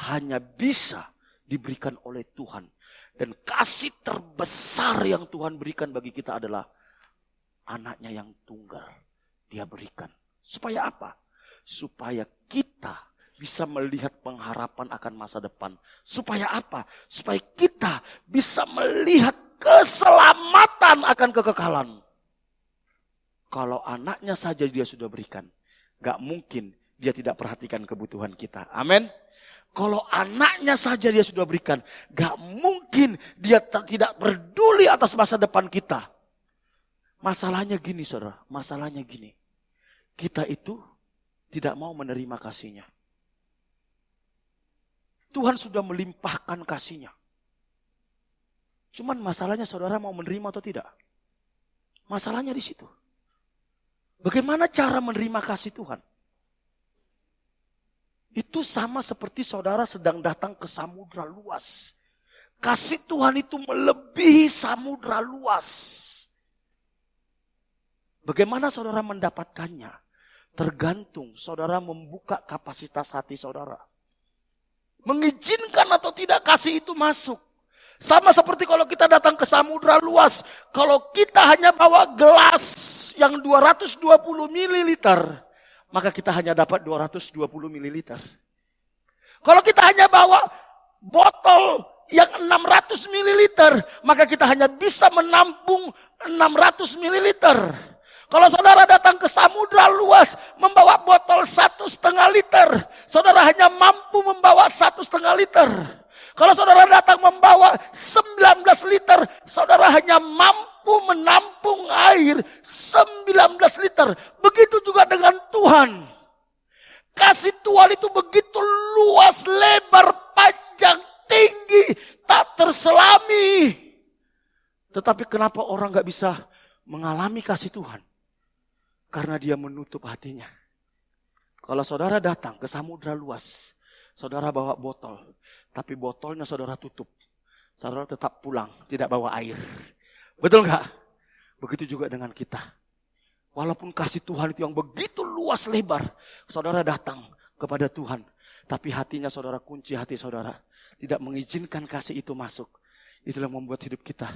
[SPEAKER 3] hanya bisa diberikan oleh Tuhan. Dan kasih terbesar yang Tuhan berikan bagi kita adalah anaknya yang tunggal. Dia berikan. Supaya apa? Supaya kita bisa melihat pengharapan akan masa depan. Supaya apa? Supaya kita bisa melihat keselamatan akan kekekalan. Kalau anaknya saja dia sudah berikan, gak mungkin dia tidak perhatikan kebutuhan kita. Amin. Kalau anaknya saja dia sudah berikan, gak mungkin dia tidak peduli atas masa depan kita. Masalahnya gini, saudara, masalahnya gini. Kita itu tidak mau menerima kasihnya. Tuhan sudah melimpahkan kasihnya. Cuman masalahnya saudara mau menerima atau tidak? Masalahnya di situ. Bagaimana cara menerima kasih Tuhan? Itu sama seperti saudara sedang datang ke samudra luas. Kasih Tuhan itu melebihi samudra luas. Bagaimana saudara mendapatkannya? Tergantung saudara membuka kapasitas hati saudara. Mengizinkan atau tidak kasih itu masuk. Sama seperti kalau kita datang ke samudra luas. Kalau kita hanya bawa gelas yang 220 ml, maka kita hanya dapat 220 ml. Kalau kita hanya bawa botol yang 600 ml, maka kita hanya bisa menampung 600 ml. Kalau saudara datang ke samudra luas membawa botol 1,5 liter, saudara hanya mampu membawa 1,5 liter. Kalau saudara datang membawa 19 liter, saudara hanya mampu menampung air 19 liter. Begitu juga dengan Tuhan. Kasih Tuhan itu begitu luas, lebar, panjang, tinggi, tak terselami. Tetapi kenapa orang gak bisa mengalami kasih Tuhan? Karena dia menutup hatinya. Kalau saudara datang ke samudra luas, saudara bawa botol, tapi botolnya saudara tutup. Saudara tetap pulang, tidak bawa air. Betul gak? Begitu juga dengan kita. Walaupun kasih Tuhan itu yang begitu luas lebar, saudara datang kepada Tuhan, tapi hatinya saudara kunci hati saudara, tidak mengizinkan kasih itu masuk. Itulah yang membuat hidup kita,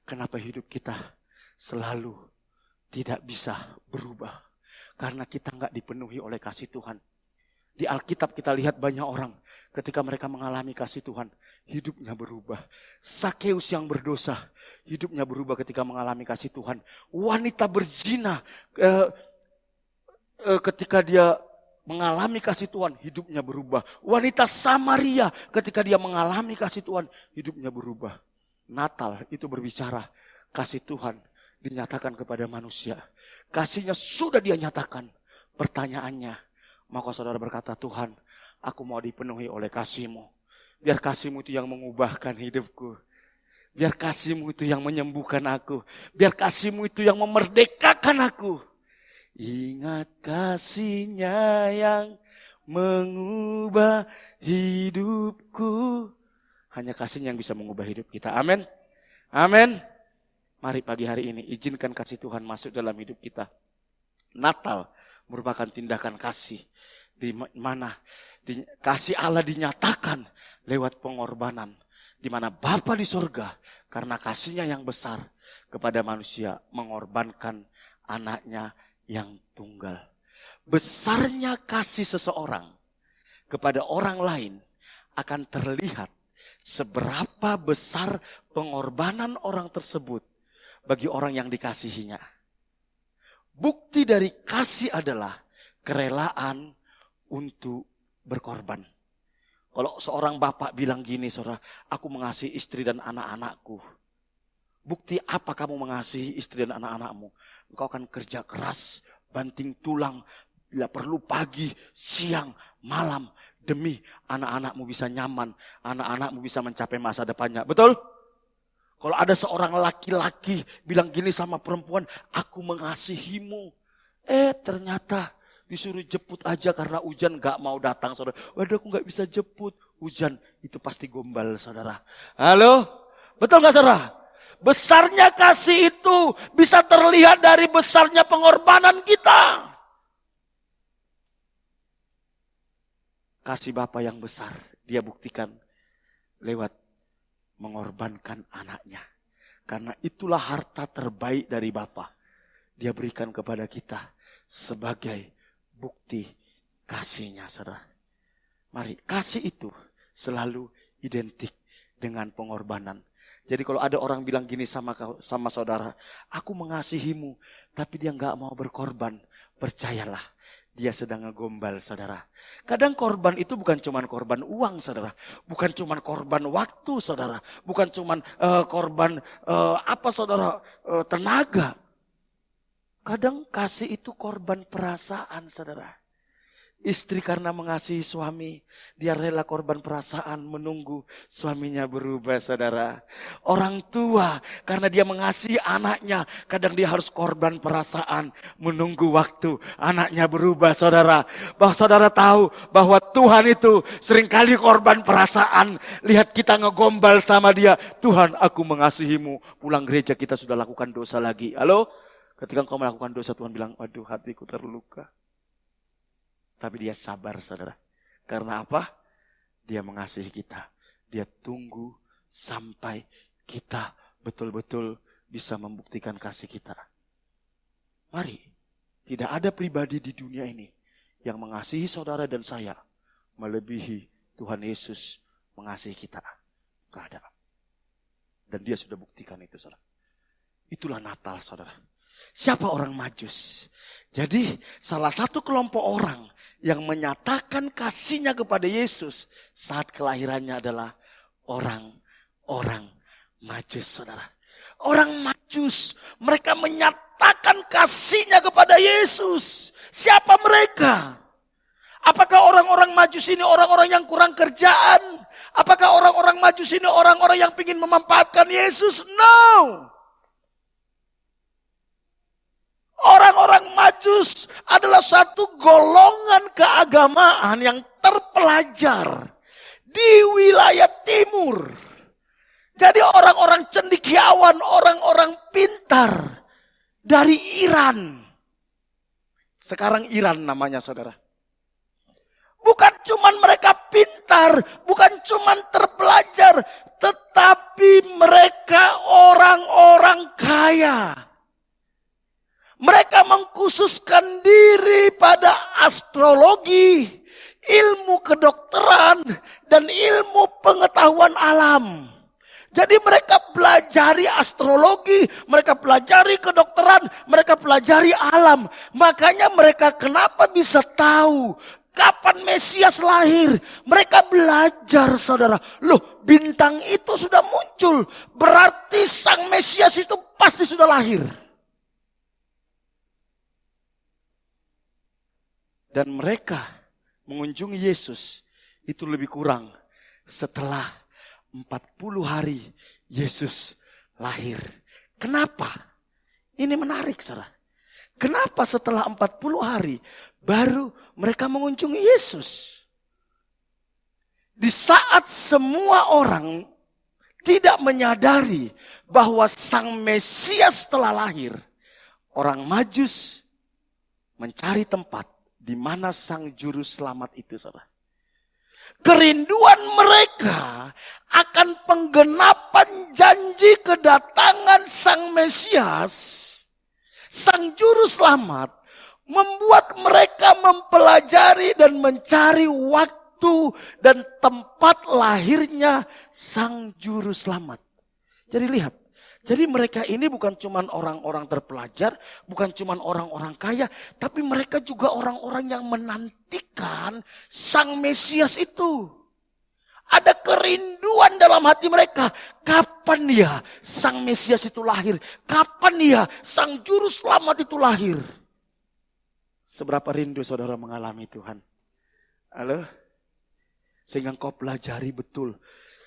[SPEAKER 3] kenapa hidup kita selalu tidak bisa berubah. Karena kita nggak dipenuhi oleh kasih Tuhan. Di Alkitab kita lihat banyak orang ketika mereka mengalami kasih Tuhan, hidupnya berubah. Sakeus yang berdosa, hidupnya berubah ketika mengalami kasih Tuhan. Wanita berzina, ketika dia mengalami kasih Tuhan, hidupnya berubah. Wanita Samaria, ketika dia mengalami kasih Tuhan, hidupnya berubah. Natal itu berbicara kasih Tuhan dinyatakan kepada manusia. Kasihnya sudah dia nyatakan. Pertanyaannya, maka saudara berkata, Tuhan, aku mau dipenuhi oleh kasih-Mu. Biar kasih-Mu itu yang mengubahkan hidupku. Biar kasih-Mu itu yang menyembuhkan aku. Biar kasih-Mu itu yang memerdekakan aku. Ingat kasih-Nya yang mengubah hidupku. Hanya kasih-Nya yang bisa mengubah hidup kita. Amin. Amin. Mari pagi hari ini izinkan kasih Tuhan masuk dalam hidup kita. Natal merupakan tindakan kasih. Di mana kasih Allah dinyatakan lewat pengorbanan. Di mana Bapa di sorga karena kasih-Nya yang besar kepada manusia mengorbankan anaknya yang tunggal. Besarnya kasih seseorang kepada orang lain akan terlihat seberapa besar pengorbanan orang tersebut bagi orang yang dikasihinya. Bukti dari kasih adalah kerelaan untuk berkorban. Kalau seorang bapak bilang gini, saudara, aku mengasihi istri dan anak-anakku. Bukti apa kamu mengasihi istri dan anak-anakmu? Engkau akan kerja keras, banting tulang, bila perlu pagi, siang, malam, demi anak-anakmu bisa nyaman, anak-anakmu bisa mencapai masa depannya. Betul? Kalau ada seorang laki-laki bilang gini sama perempuan, aku mengasihimu. Ternyata disuruh jemput aja karena hujan gak mau datang, saudara. Waduh, aku gak bisa jemput. Hujan itu pasti gombal, saudara. Halo? Betul gak, saudara? Besarnya kasih itu bisa terlihat dari besarnya pengorbanan kita. Kasih Bapa yang besar, dia buktikan lewat mengorbankan anaknya. Karena itulah harta terbaik dari Bapa. Dia berikan kepada kita sebagai bukti kasih-Nya, saudara. Mari, kasih itu selalu identik dengan pengorbanan. Jadi kalau ada orang bilang gini sama saudara, aku mengasihimu, tapi dia gak mau berkorban, percayalah, dia sedang ngegombal, saudara. Kadang korban itu bukan cuma korban uang, saudara. Bukan cuma korban waktu, saudara. Bukan cuma korban saudara, tenaga. Kadang kasih itu korban perasaan, saudara. Istri karena mengasihi suami, dia rela korban perasaan menunggu suaminya berubah, saudara. Orang tua karena dia mengasihi anaknya, kadang dia harus korban perasaan menunggu waktu anaknya berubah, saudara. Bahwa saudara tahu bahwa Tuhan itu seringkali korban perasaan. Lihat kita ngegombal sama dia, Tuhan aku mengasihimu. Pulang gereja kita sudah lakukan dosa lagi. Halo? Ketika engkau melakukan dosa, Tuhan bilang, waduh hatiku terluka. Tapi dia sabar, saudara. Karena apa? Dia mengasihi kita. Dia tunggu sampai kita betul-betul bisa membuktikan kasih kita. Mari, tidak ada pribadi di dunia ini yang mengasihi saudara dan saya melebihi Tuhan Yesus mengasihi kita. Gak ada. Dan dia sudah buktikan itu, saudara. Itulah Natal, saudara. Siapa orang Majus? Jadi salah satu kelompok orang yang menyatakan kasihnya kepada Yesus saat kelahirannya adalah orang Majus, saudara. Orang Majus, mereka menyatakan kasihnya kepada Yesus. Siapa mereka? Apakah orang-orang Majus ini orang-orang yang kurang kerjaan? Apakah orang-orang Majus ini orang-orang yang ingin memanfaatkan Yesus? No! Orang-orang Majus adalah satu golongan keagamaan yang terpelajar di wilayah timur. Jadi orang-orang cendekiawan, orang-orang pintar dari Iran. Sekarang Iran namanya, saudara. Bukan cuma mereka pintar, bukan cuma terpelajar, tetapi mereka orang-orang kaya. Mereka mengkhususkan diri pada astrologi, ilmu kedokteran, dan ilmu pengetahuan alam. Jadi mereka pelajari astrologi, mereka pelajari kedokteran, mereka pelajari alam. Makanya mereka kenapa bisa tahu kapan Mesias lahir? Mereka belajar, saudara. Loh, bintang itu sudah muncul. Berarti sang Mesias itu pasti sudah lahir. Dan mereka mengunjungi Yesus itu lebih kurang setelah 40 hari Yesus lahir. Kenapa? Ini menarik, saudara. Kenapa setelah 40 hari baru mereka mengunjungi Yesus? Di saat semua orang tidak menyadari bahwa sang Mesias telah lahir, orang Majus mencari tempat di mana sang juru selamat itu, saudara. Kerinduan mereka akan penggenapan janji kedatangan sang Mesias, sang juru selamat, membuat mereka mempelajari dan mencari waktu dan tempat lahirnya sang juru selamat. Jadi lihat, jadi mereka ini bukan cuma orang-orang terpelajar, bukan cuma orang-orang kaya, tapi mereka juga orang-orang yang menantikan sang Mesias itu. Ada kerinduan dalam hati mereka. Kapan ya sang Mesias itu lahir? Kapan ya sang juru selamat itu lahir? Seberapa rindu saudara mengalami Tuhan? Halo? Sehingga engkau pelajari betul.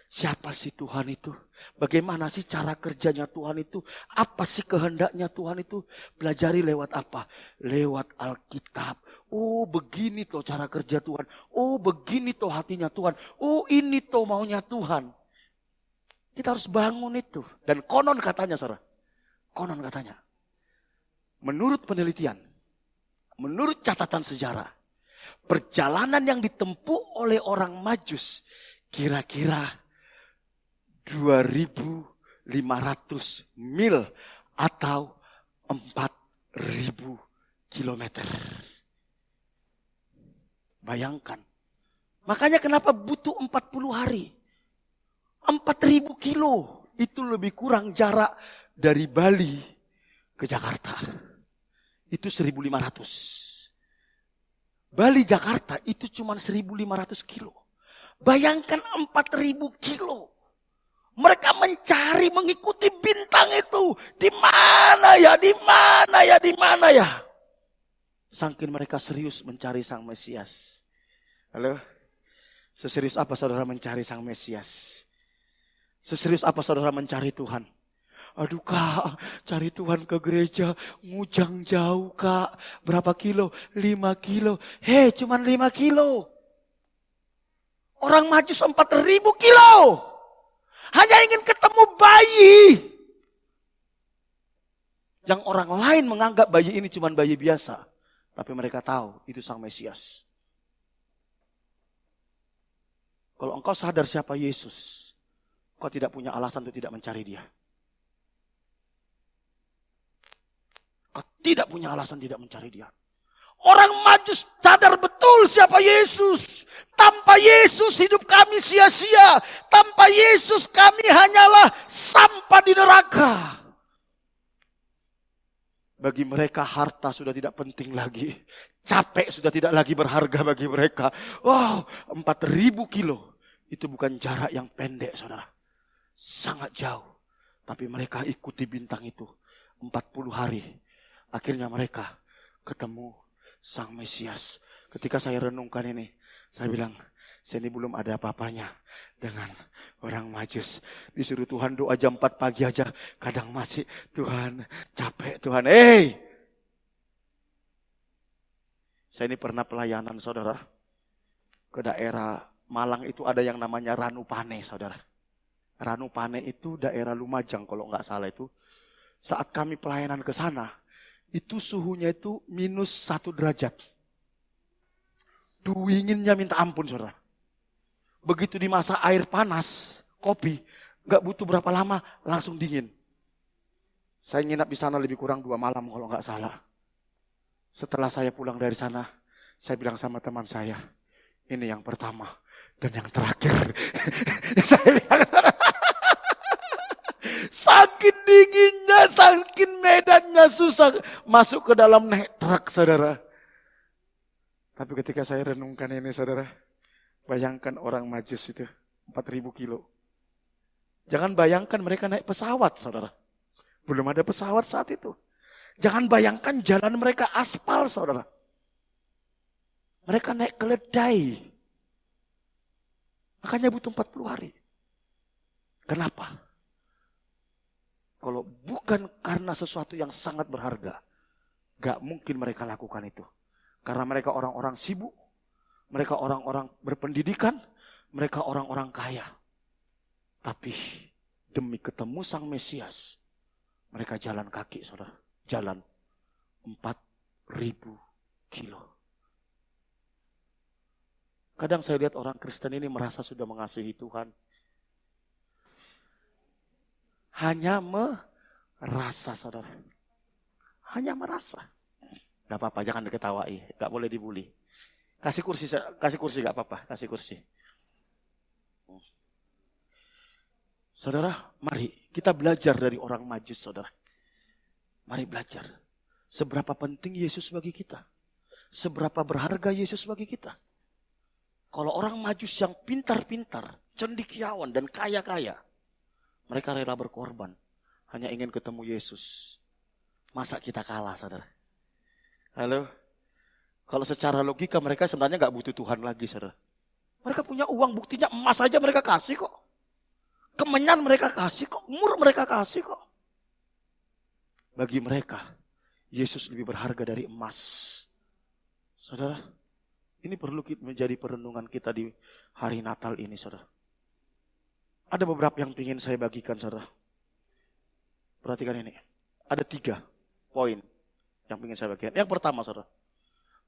[SPEAKER 3] Siapa sih Tuhan itu? Bagaimana sih cara kerjanya Tuhan itu? Apa sih kehendaknya Tuhan itu? Pelajari lewat apa? Lewat Alkitab. Oh, begini toh cara kerja Tuhan. Oh, begini toh hatinya Tuhan. Oh, ini toh maunya Tuhan. Kita harus bangun itu. Dan konon katanya, saudara. Konon katanya. Menurut penelitian, menurut catatan sejarah, perjalanan yang ditempuh oleh orang Majus kira-kira 2.500 mil atau 4.000 kilometer. Bayangkan. Makanya kenapa butuh 40 hari. 4.000 kilo. Itu lebih kurang jarak dari Bali ke Jakarta. Itu 1.500. Bali Jakarta itu cuma 1.500 kilo. Bayangkan 4.000 kilo. Mereka mencari, mengikuti bintang itu. Di mana ya, di mana ya, di mana ya. Saking mereka serius mencari sang Mesias. Halo? Seserius apa saudara mencari sang Mesias? Seserius apa saudara mencari Tuhan? Aduh kak, cari Tuhan ke gereja, ngujang jauh kak. Berapa kilo? 5 kilo. Hei, cuman 5 kilo. Orang Majus 4.000 kilo. Hanya ingin ketemu bayi. Yang orang lain menganggap bayi ini cuma bayi biasa. Tapi mereka tahu itu sang Mesias. Kalau engkau sadar siapa Yesus, engkau tidak punya alasan untuk tidak mencari dia. Engkau tidak punya alasan tidak mencari dia. Orang Majus sadar betul siapa Yesus. Tanpa Yesus hidup kami sia-sia. Tanpa Yesus kami hanyalah sampah di neraka. Bagi mereka harta sudah tidak penting lagi. Capek sudah tidak lagi berharga bagi mereka. Wow, 4.000 kilo. Itu bukan jarak yang pendek, saudara. Sangat jauh. Tapi mereka ikuti bintang itu 40 hari. Akhirnya mereka ketemu Sang Mesias. Ketika saya renungkan ini, saya bilang, saya ini belum ada apa-apanya dengan orang Majus. Disuruh Tuhan doa jam 4 pagi aja, kadang masih, Tuhan capek Tuhan. Saya ini pernah pelayanan, saudara, ke daerah Malang itu ada yang namanya Ranupane, saudara. Ranupane itu daerah Lumajang kalau nggak salah itu. Saat kami pelayanan ke sana, itu suhunya itu -1 derajat. Dinginnya minta ampun, saudara. Begitu dimasak air panas, kopi, nggak butuh berapa lama langsung dingin. Saya nginap di sana lebih kurang 2 malam kalau nggak salah. Setelah saya pulang dari sana, saya bilang sama teman saya, ini yang pertama dan yang terakhir. Saya bilang, saking dinginnya, saking medannya susah masuk ke dalam naik truk, saudara. Tapi ketika saya renungkan ini, saudara, bayangkan orang Majus itu 4.000 kilo. Jangan bayangkan mereka naik pesawat, saudara. Belum ada pesawat saat itu. Jangan bayangkan jalan mereka aspal, saudara. Mereka naik keledai. Makanya butuh 40 hari. Kenapa? Kalau bukan karena sesuatu yang sangat berharga, gak mungkin mereka lakukan itu. Karena mereka orang-orang sibuk, mereka orang-orang berpendidikan, mereka orang-orang kaya. Tapi demi ketemu Sang Mesias, mereka jalan kaki, saudara. Jalan 4.000 kilo. Kadang saya lihat orang Kristen ini merasa sudah mengasihi Tuhan. Hanya merasa, saudara. Hanya merasa. Gak apa-apa, jangan diketawai. Gak boleh dibully. Kasih kursi gak apa-apa. Kasih kursi. Saudara, mari kita belajar dari orang Majus, saudara. Mari belajar. Seberapa penting Yesus bagi kita. Seberapa berharga Yesus bagi kita. Kalau orang Majus yang pintar-pintar, cendekiawan dan kaya-kaya, mereka rela berkorban. Hanya ingin ketemu Yesus. Masa kita kalah, saudara? Halo? Kalau secara logika mereka sebenarnya gak butuh Tuhan lagi, saudara. Mereka punya uang, buktinya emas aja mereka kasih kok. Kemenyan mereka kasih kok. Mur mereka kasih kok. Bagi mereka, Yesus lebih berharga dari emas. Saudara, ini perlu menjadi perenungan kita di hari Natal ini, saudara. Ada beberapa yang ingin saya bagikan, saudara. Perhatikan ini. Ada 3 poin yang ingin saya bagikan. Yang pertama, saudara.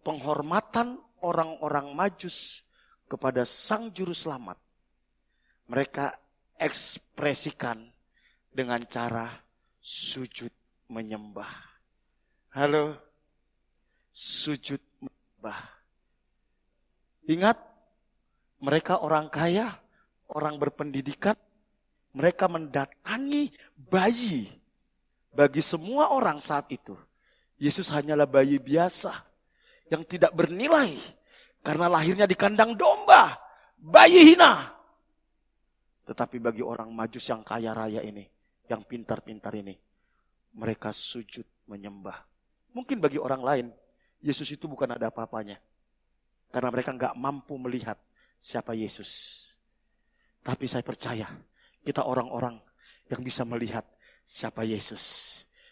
[SPEAKER 3] Penghormatan orang-orang Majus kepada Sang Juru Selamat. Mereka ekspresikan dengan cara sujud menyembah. Halo? Sujud menyembah. Ingat, mereka orang kaya, orang berpendidikan, mereka mendatangi bayi. Bagi semua orang saat itu, Yesus hanyalah bayi biasa yang tidak bernilai karena lahirnya di kandang domba, bayi hina. Tetapi bagi orang Majus yang kaya raya ini, yang pintar-pintar ini, mereka sujud menyembah. Mungkin bagi orang lain, Yesus itu bukan ada apa-apanya. Karena mereka nggak mampu melihat siapa Yesus. Tapi saya percaya, kita orang-orang yang bisa melihat siapa Yesus.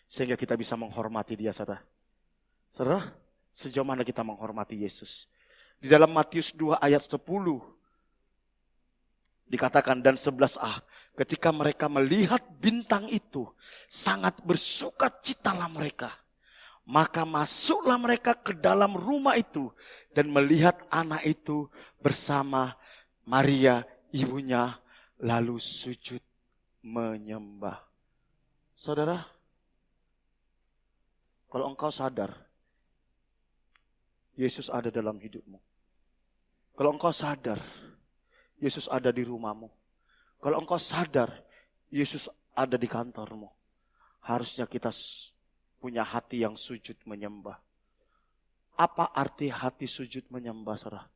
[SPEAKER 3] Sehingga kita bisa menghormati dia, saudara. Saudara, sejauh mana kita menghormati Yesus? Di dalam Matius 2 ayat 10, dikatakan dan 11a, ketika mereka melihat bintang itu, sangat bersukacitalah mereka. Maka masuklah mereka ke dalam rumah itu dan melihat anak itu bersama Maria, ibunya, lalu sujud menyembah. Saudara, kalau engkau sadar, Yesus ada dalam hidupmu. Kalau engkau sadar, Yesus ada di rumahmu. Kalau engkau sadar, Yesus ada di kantormu. Harusnya kita punya hati yang sujud menyembah. Apa arti hati sujud menyembah, saudara?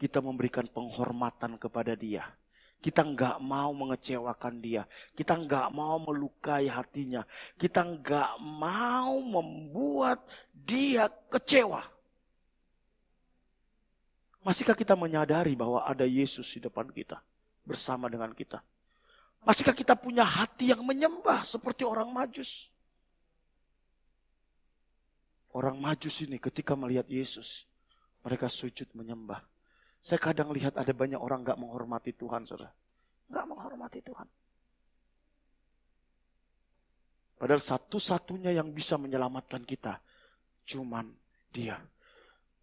[SPEAKER 3] Kita memberikan penghormatan kepada Dia. Kita enggak mau mengecewakan Dia. Kita enggak mau melukai hatinya. Kita enggak mau membuat Dia kecewa. Masihkah kita menyadari bahwa ada Yesus di depan kita, bersama dengan kita? Masihkah kita punya hati yang menyembah seperti orang Majus? Orang Majus ini ketika melihat Yesus, mereka sujud menyembah. Saya kadang lihat ada banyak orang gak menghormati Tuhan, saudara. Gak menghormati Tuhan. Padahal satu-satunya yang bisa menyelamatkan kita, cuman Dia.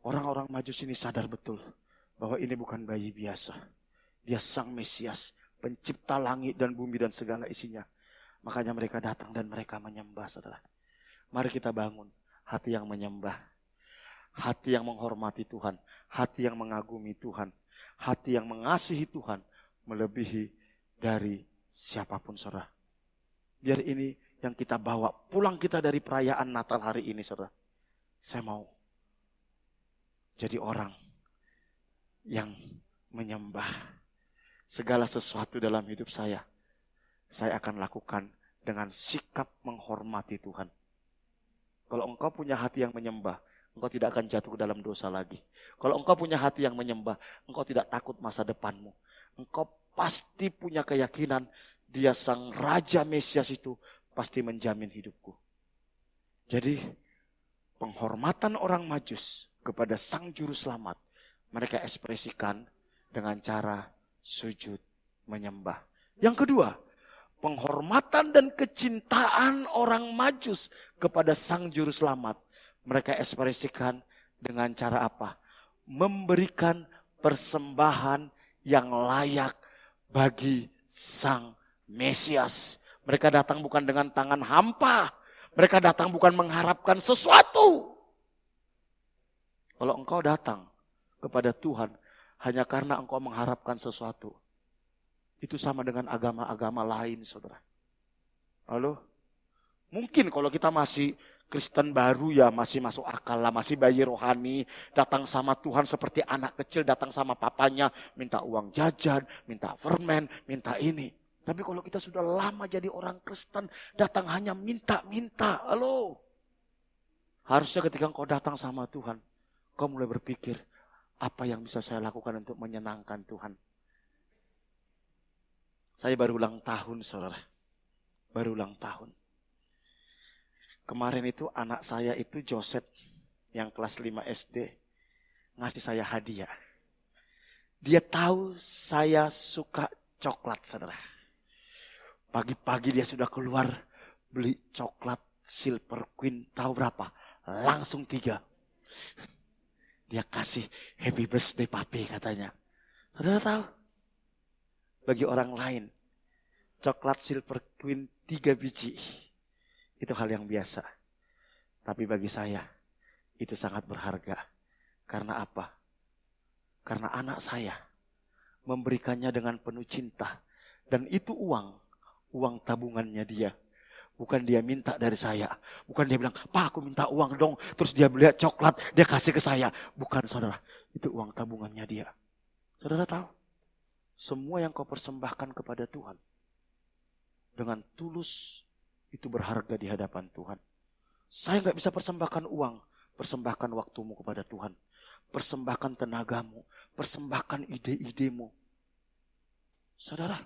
[SPEAKER 3] Orang-orang Majus ini sadar betul bahwa ini bukan bayi biasa. Dia Sang Mesias, pencipta langit dan bumi dan segala isinya. Makanya mereka datang dan mereka menyembah, saudara. Mari kita bangun hati yang menyembah. Hati yang menghormati Tuhan. Hati yang mengagumi Tuhan. Hati yang mengasihi Tuhan. Melebihi dari siapapun, saudara. Biar ini yang kita bawa pulang kita dari perayaan Natal hari ini, saudara. Saya mau jadi orang yang menyembah. Segala sesuatu dalam hidup saya akan lakukan dengan sikap menghormati Tuhan. Kalau engkau punya hati yang menyembah, engkau tidak akan jatuh ke dalam dosa lagi. Kalau engkau punya hati yang menyembah, engkau tidak takut masa depanmu. Engkau pasti punya keyakinan Dia Sang Raja Mesias itu pasti menjamin hidupku. Jadi penghormatan orang Majus kepada Sang Juru Selamat, mereka ekspresikan dengan cara sujud menyembah. Yang kedua, penghormatan dan kecintaan orang Majus kepada Sang Juru Selamat, mereka ekspresikan dengan cara apa? Memberikan persembahan yang layak bagi Sang Mesias. Mereka datang bukan dengan tangan hampa. Mereka datang bukan mengharapkan sesuatu. Kalau engkau datang kepada Tuhan hanya karena engkau mengharapkan sesuatu, itu sama dengan agama-agama lain, saudara. Halo? Mungkin kalau kita masih Kristen baru ya masih masuk akal lah, masih bayi rohani, datang sama Tuhan seperti anak kecil datang sama papanya, minta uang jajan, minta permen, minta ini. Tapi kalau kita sudah lama jadi orang Kristen, datang hanya minta-minta. Halo? Harusnya ketika engkau datang sama Tuhan, kau mulai berpikir, apa yang bisa saya lakukan untuk menyenangkan Tuhan? Saya baru ulang tahun, saudara. Baru ulang tahun. Kemarin itu anak saya itu Joseph, yang kelas 5 SD, ngasih saya hadiah. Dia tahu saya suka coklat, saudara. Pagi-pagi dia sudah keluar beli coklat Silver Queen, tahu berapa? Langsung 3. Dia kasih happy birthday papi katanya. Saudara tahu? Bagi orang lain, coklat Silver Queen 3 biji, itu hal yang biasa. Tapi bagi saya, itu sangat berharga. Karena apa? Karena anak saya memberikannya dengan penuh cinta. Dan itu uang tabungannya dia. Bukan dia minta dari saya. Bukan dia bilang, Pak aku minta uang dong. Terus dia beli coklat, dia kasih ke saya. Bukan, saudara. Itu uang tabungannya dia. Saudara tahu? Semua yang kau persembahkan kepada Tuhan, dengan tulus, itu berharga di hadapan Tuhan. Saya gak bisa persembahkan uang. Persembahkan waktumu kepada Tuhan. Persembahkan tenagamu. Persembahkan ide-idemu. Saudara,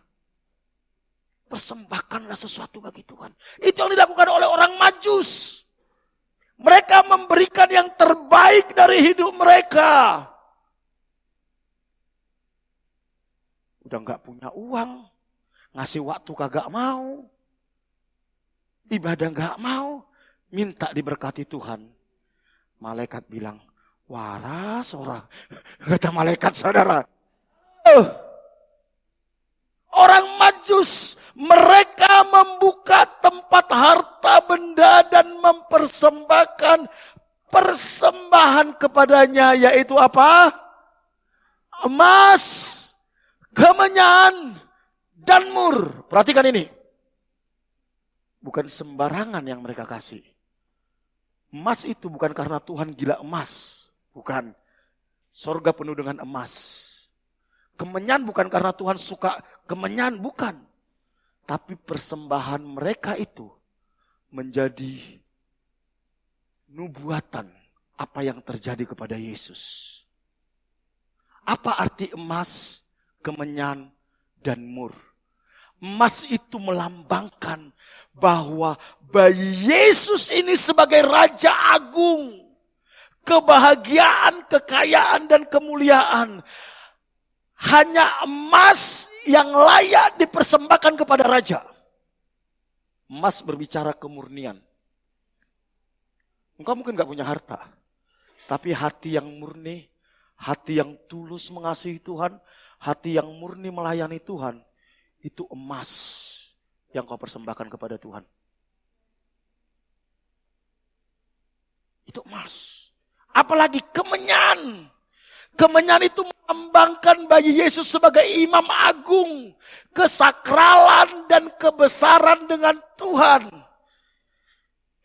[SPEAKER 3] persembahkanlah sesuatu bagi Tuhan. Itu yang dilakukan oleh orang Majus. Mereka memberikan yang terbaik dari hidup mereka. Udah gak punya uang, ngasih waktu kagak mau, ibadah gak mau, minta diberkati Tuhan. Malaikat bilang, waras orang. Kata malaikat, saudara. Orang Majus, mereka membuka tempat harta benda dan mempersembahkan persembahan kepadanya, yaitu apa? Emas, kemenyan, dan mur. Perhatikan ini. Bukan sembarangan yang mereka kasih. Emas itu bukan karena Tuhan gila emas. Bukan. Sorga penuh dengan emas. Kemenyan bukan karena Tuhan suka kemenyan. Bukan. Tapi persembahan mereka itu menjadi nubuatan apa yang terjadi kepada Yesus. Apa arti emas, kemenyan, dan mur? Emas itu melambangkan bahwa bayi Yesus ini sebagai Raja Agung. Kebahagiaan, kekayaan, dan kemuliaan. Hanya emas yang layak dipersembahkan kepada Raja. Emas berbicara kemurnian. Engkau mungkin gak punya harta. Tapi hati yang murni, hati yang tulus mengasihi Tuhan, hati yang murni melayani Tuhan, itu emas yang kau persembahkan kepada Tuhan. Itu emas. Apalagi kemenyan. Kemenyan itu melambangkan bayi Yesus sebagai imam agung. Kesakralan dan kebesaran dengan Tuhan.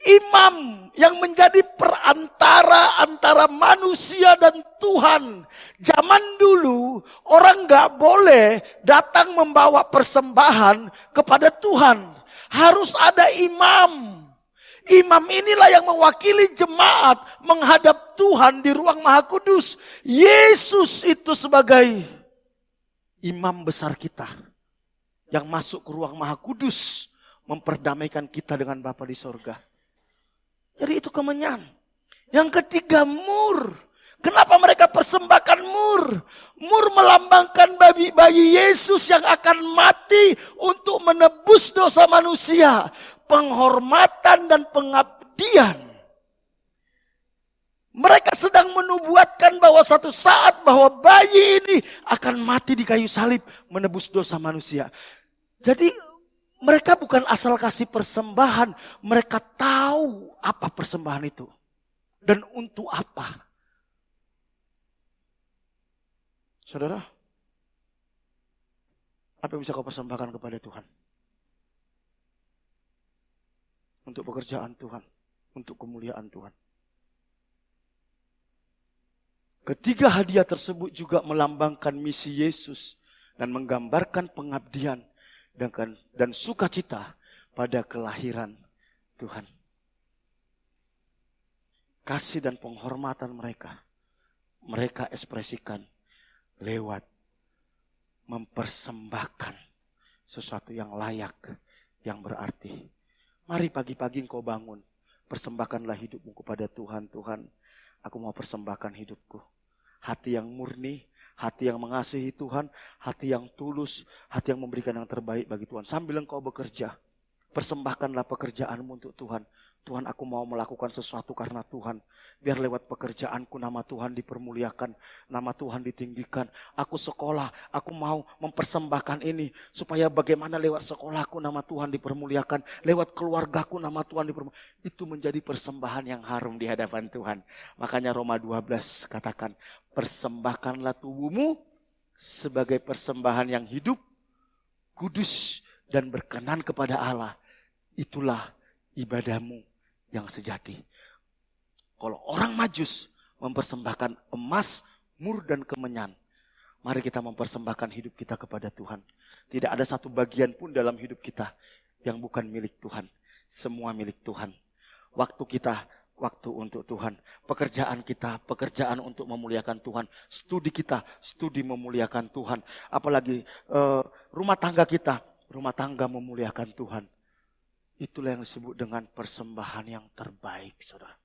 [SPEAKER 3] Imam yang menjadi perantara antara manusia dan Tuhan. Zaman dulu orang gak boleh datang membawa persembahan kepada Tuhan. Harus ada imam. Imam inilah yang mewakili jemaat menghadap Tuhan di ruang Maha Kudus. Yesus itu sebagai imam besar kita yang masuk ke ruang Maha Kudus memperdamaikan kita dengan Bapa di sorga. Jadi itu kemenyan. Yang ketiga mur. Kenapa mereka persembahkan mur? Mur melambangkan bayi Yesus yang akan mati untuk menebus dosa manusia. Penghormatan dan pengabdian. Mereka sedang menubuatkan bahwa satu saat bahwa bayi ini akan mati di kayu salib menebus dosa manusia. Jadi mereka bukan asal kasih persembahan, mereka tahu apa persembahan itu dan untuk apa. Saudara, apa yang bisa kau persembahkan kepada Tuhan? Untuk pekerjaan Tuhan, untuk kemuliaan Tuhan. Ketiga hadiah tersebut juga melambangkan misi Yesus dan menggambarkan pengabdian dan sukacita pada kelahiran Tuhan. Kasih dan penghormatan mereka ekspresikan lewat mempersembahkan sesuatu yang layak, yang berarti. Mari pagi-pagi engkau bangun, persembahkanlah hidupmu kepada Tuhan. Tuhan, aku mau persembahkan hidupku. Hati yang murni, hati yang mengasihi Tuhan, hati yang tulus, hati yang memberikan yang terbaik bagi Tuhan. Sambil engkau bekerja, persembahkanlah pekerjaanmu untuk Tuhan. Tuhan, aku mau melakukan sesuatu karena Tuhan. Biar lewat pekerjaanku nama Tuhan dipermuliakan, nama Tuhan ditinggikan. Aku sekolah, aku mau mempersembahkan ini. Supaya bagaimana lewat sekolahku nama Tuhan dipermuliakan. Lewat keluargaku nama Tuhan dipermuliakan. Itu menjadi persembahan yang harum di hadapan Tuhan. Makanya Roma 12 katakan, persembahkanlah tubuhmu sebagai persembahan yang hidup, kudus, dan berkenan kepada Allah. Itulah ibadahmu yang sejati. Kalau orang Majus mempersembahkan emas, mur, dan kemenyan, mari kita mempersembahkan hidup kita kepada Tuhan. Tidak ada satu bagian pun dalam hidup kita yang bukan milik Tuhan. Semua milik Tuhan. Waktu kita, waktu untuk Tuhan. Pekerjaan kita, pekerjaan untuk memuliakan Tuhan. Studi kita, studi memuliakan Tuhan. Apalagi rumah tangga kita, rumah tangga memuliakan Tuhan. Itulah yang disebut dengan persembahan yang terbaik, saudara.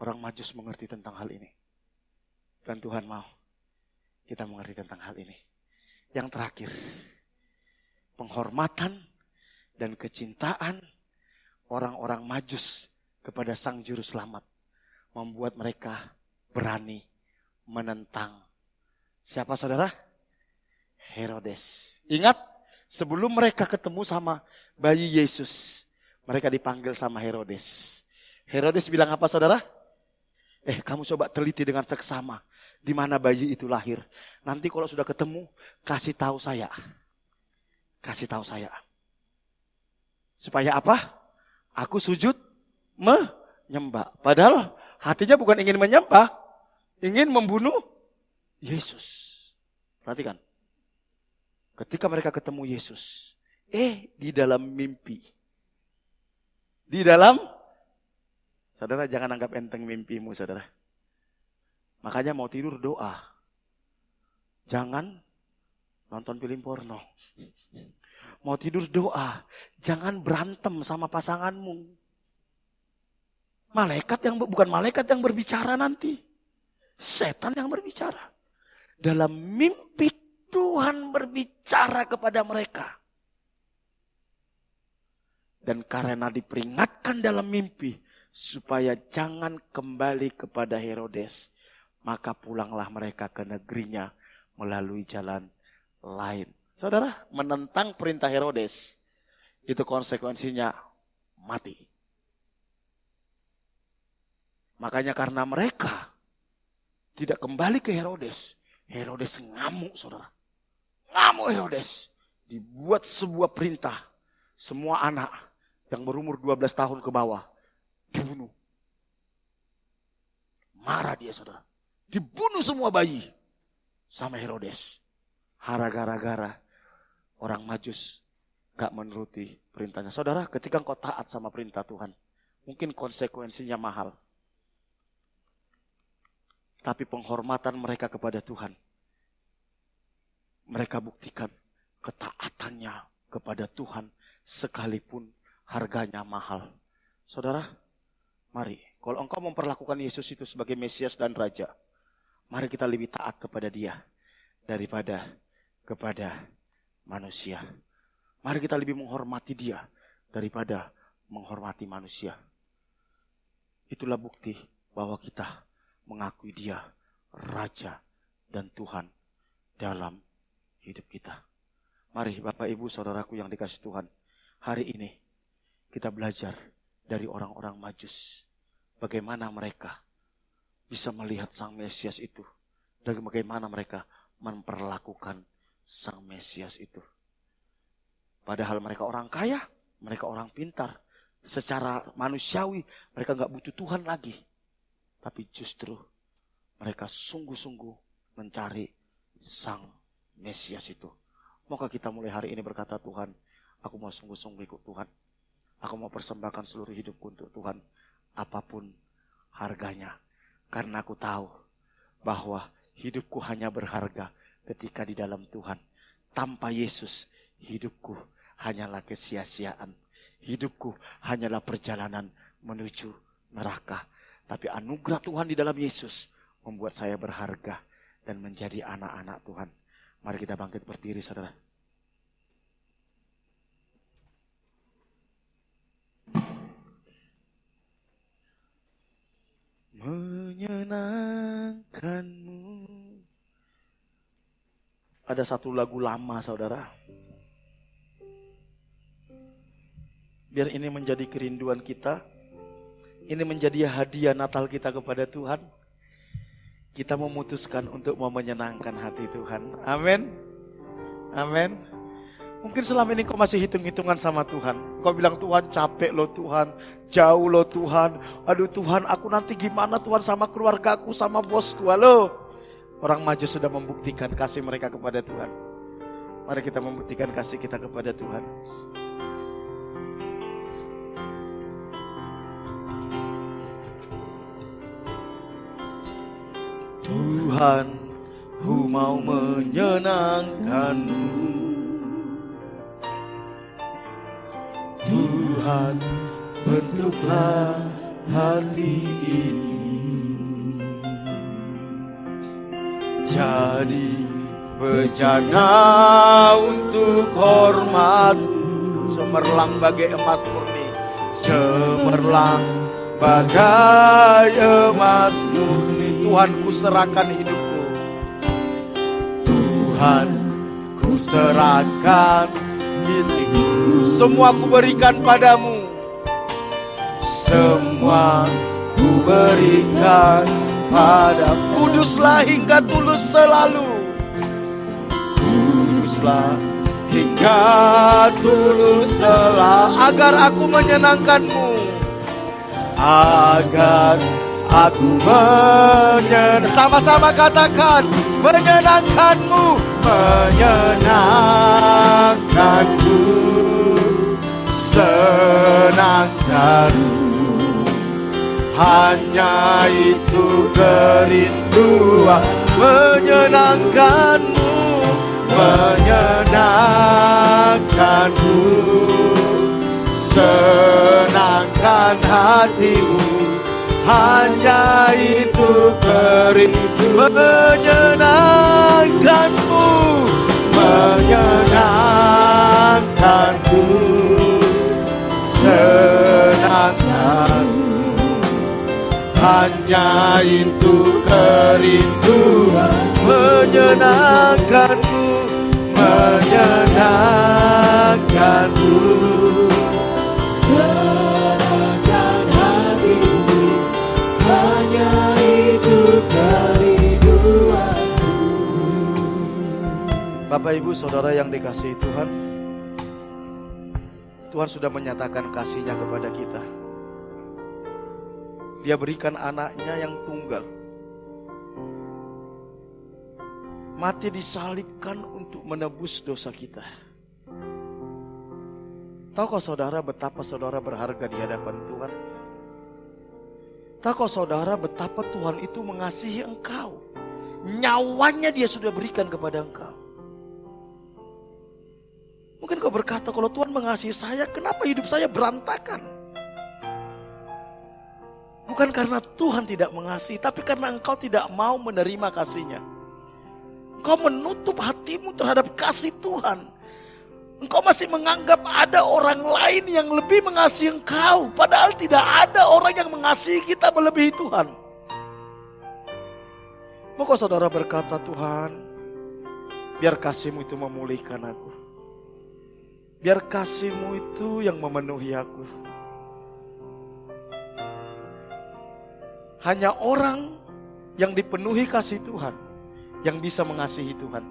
[SPEAKER 3] Orang Majus mengerti tentang hal ini. Dan Tuhan mau kita mengerti tentang hal ini. Yang terakhir, penghormatan dan kecintaan orang-orang Majus kepada Sang Juru Selamat membuat mereka berani menentang. Siapa, saudara? Herodes. Ingat, sebelum mereka ketemu sama bayi Yesus, Mereka dipanggil sama Herodes. Herodes bilang apa saudara? Kamu coba teliti dengan seksama di mana bayi itu lahir. Nanti kalau sudah ketemu, kasih tahu saya. Kasih tahu saya. Supaya apa? Aku sujud menyembah. Padahal hatinya bukan ingin menyembah, ingin membunuh Yesus. Perhatikan. Ketika mereka ketemu Yesus, di dalam mimpi. Di dalam, saudara jangan anggap enteng mimpimu saudara. Makanya mau tidur doa. Jangan nonton film porno. Mau tidur doa. Jangan berantem sama pasanganmu. Bukan malaikat yang berbicara nanti. Setan yang berbicara. Dalam mimpi Tuhan berbicara kepada mereka. Dan karena diperingatkan dalam mimpi, supaya jangan kembali kepada Herodes, maka pulanglah mereka ke negerinya melalui jalan lain. Saudara, menentang perintah Herodes, itu konsekuensinya mati. Makanya karena mereka tidak kembali ke Herodes, Herodes ngamuk saudara. Ngamuk Herodes. Dibuat sebuah perintah, semua anak yang berumur 12 tahun ke bawah dibunuh. Marah dia saudara. Dibunuh semua bayi sama Herodes. Gara-gara orang Majus gak menuruti perintahnya. Saudara, ketika engkau taat sama perintah Tuhan, mungkin konsekuensinya mahal. Tapi penghormatan mereka kepada Tuhan, mereka buktikan ketaatannya kepada Tuhan sekalipun harganya mahal. Saudara, mari, kalau engkau memperlakukan Yesus itu sebagai Mesias dan Raja, mari kita lebih taat kepada Dia daripada kepada manusia. Mari kita lebih menghormati Dia daripada menghormati manusia. Itulah bukti bahwa kita mengakui Dia Raja dan Tuhan dalam hidup kita. Mari Bapak Ibu Saudaraku yang dikasih Tuhan, hari ini kita belajar dari orang-orang Majus. Bagaimana mereka bisa melihat Sang Mesias itu. Dan bagaimana mereka memperlakukan Sang Mesias itu. Padahal mereka orang kaya, mereka orang pintar. Secara manusiawi mereka gak butuh Tuhan lagi. Tapi justru mereka sungguh-sungguh mencari Sang Mesias itu. Maukah kita mulai hari ini berkata, Tuhan, aku mau sungguh-sungguh ikut Tuhan. Aku mau persembahkan seluruh hidupku untuk Tuhan. Apapun harganya. Karena aku tahu bahwa hidupku hanya berharga ketika di dalam Tuhan. Tanpa Yesus, hidupku hanyalah kesia-siaan. Hidupku hanyalah perjalanan menuju neraka. Tapi anugerah Tuhan di dalam Yesus membuat saya berharga dan menjadi anak-anak Tuhan. Mari kita bangkit berdiri saudara. Menyenangkanmu. Ada satu lagu lama saudara. Biar ini menjadi kerinduan kita. Ini menjadi hadiah Natal kita kepada Tuhan. Kita memutuskan untuk mau menyenangkan hati Tuhan. Amin. Amin. Mungkin selama ini kau masih hitung-hitungan sama Tuhan. Kau bilang, Tuhan capek loh Tuhan. Jauh loh Tuhan. Aduh Tuhan, aku nanti gimana Tuhan sama keluargaku, sama bosku. Halo. Orang Majus sudah membuktikan kasih mereka kepada Tuhan. Mari kita membuktikan kasih kita kepada Tuhan. Tuhan, ku mau menyenangkanmu. Tuhan, bentuklah hati ini jadi bejana untuk hormat. Cemerlang bagai emas murni, cemerlang bagai emas murni. Tuhan, ku serahkan hidupku. Tuhan, ku serahkan hidupku. Semua ku berikan padamu. semua ku berikan pada. Kuduslah hingga tulus selalu, kuduslah hingga tulus selalu, agar aku menyenangkanmu, agar aku sama-sama katakan, menyenangkanmu, menyenangkanku, senangkanmu. Hanya itu kerinduan, menyenangkanmu, menyenangkanmu, senangkan hatimu. Hanya itu kerinduan, menyenangkanmu, menyenangkanku, senangkanmu. Hanya itu kerinduan, menyenangkanmu, menyenangkanku, senangkan hatimu. Hanya itu kerinduanku. Bapak Ibu Saudara yang dikasihi Tuhan, Tuhan sudah menyatakan kasih-Nya kepada kita. Dia berikan anaknya yang tunggal, mati disalibkan untuk menebus dosa kita. Tahukah saudara betapa saudara berharga di hadapan Tuhan? Tahukah saudara betapa Tuhan itu mengasihi engkau? Nyawanya Dia sudah berikan kepada engkau. Mungkin kau berkata, kalau Tuhan mengasihi saya, kenapa hidup saya berantakan? Bukan karena Tuhan tidak mengasihi, tapi karena engkau tidak mau menerima kasih-Nya. Engkau menutup hatimu terhadap kasih Tuhan. Engkau masih menganggap ada orang lain yang lebih mengasihi engkau. Padahal tidak ada orang yang mengasihi kita melebihi Tuhan. Maka saudara berkata, Tuhan, biar kasih-Mu itu memulihkan aku. Biar kasih-Mu itu yang memenuhi aku. Hanya orang yang dipenuhi kasih Tuhan yang bisa mengasihi Tuhan.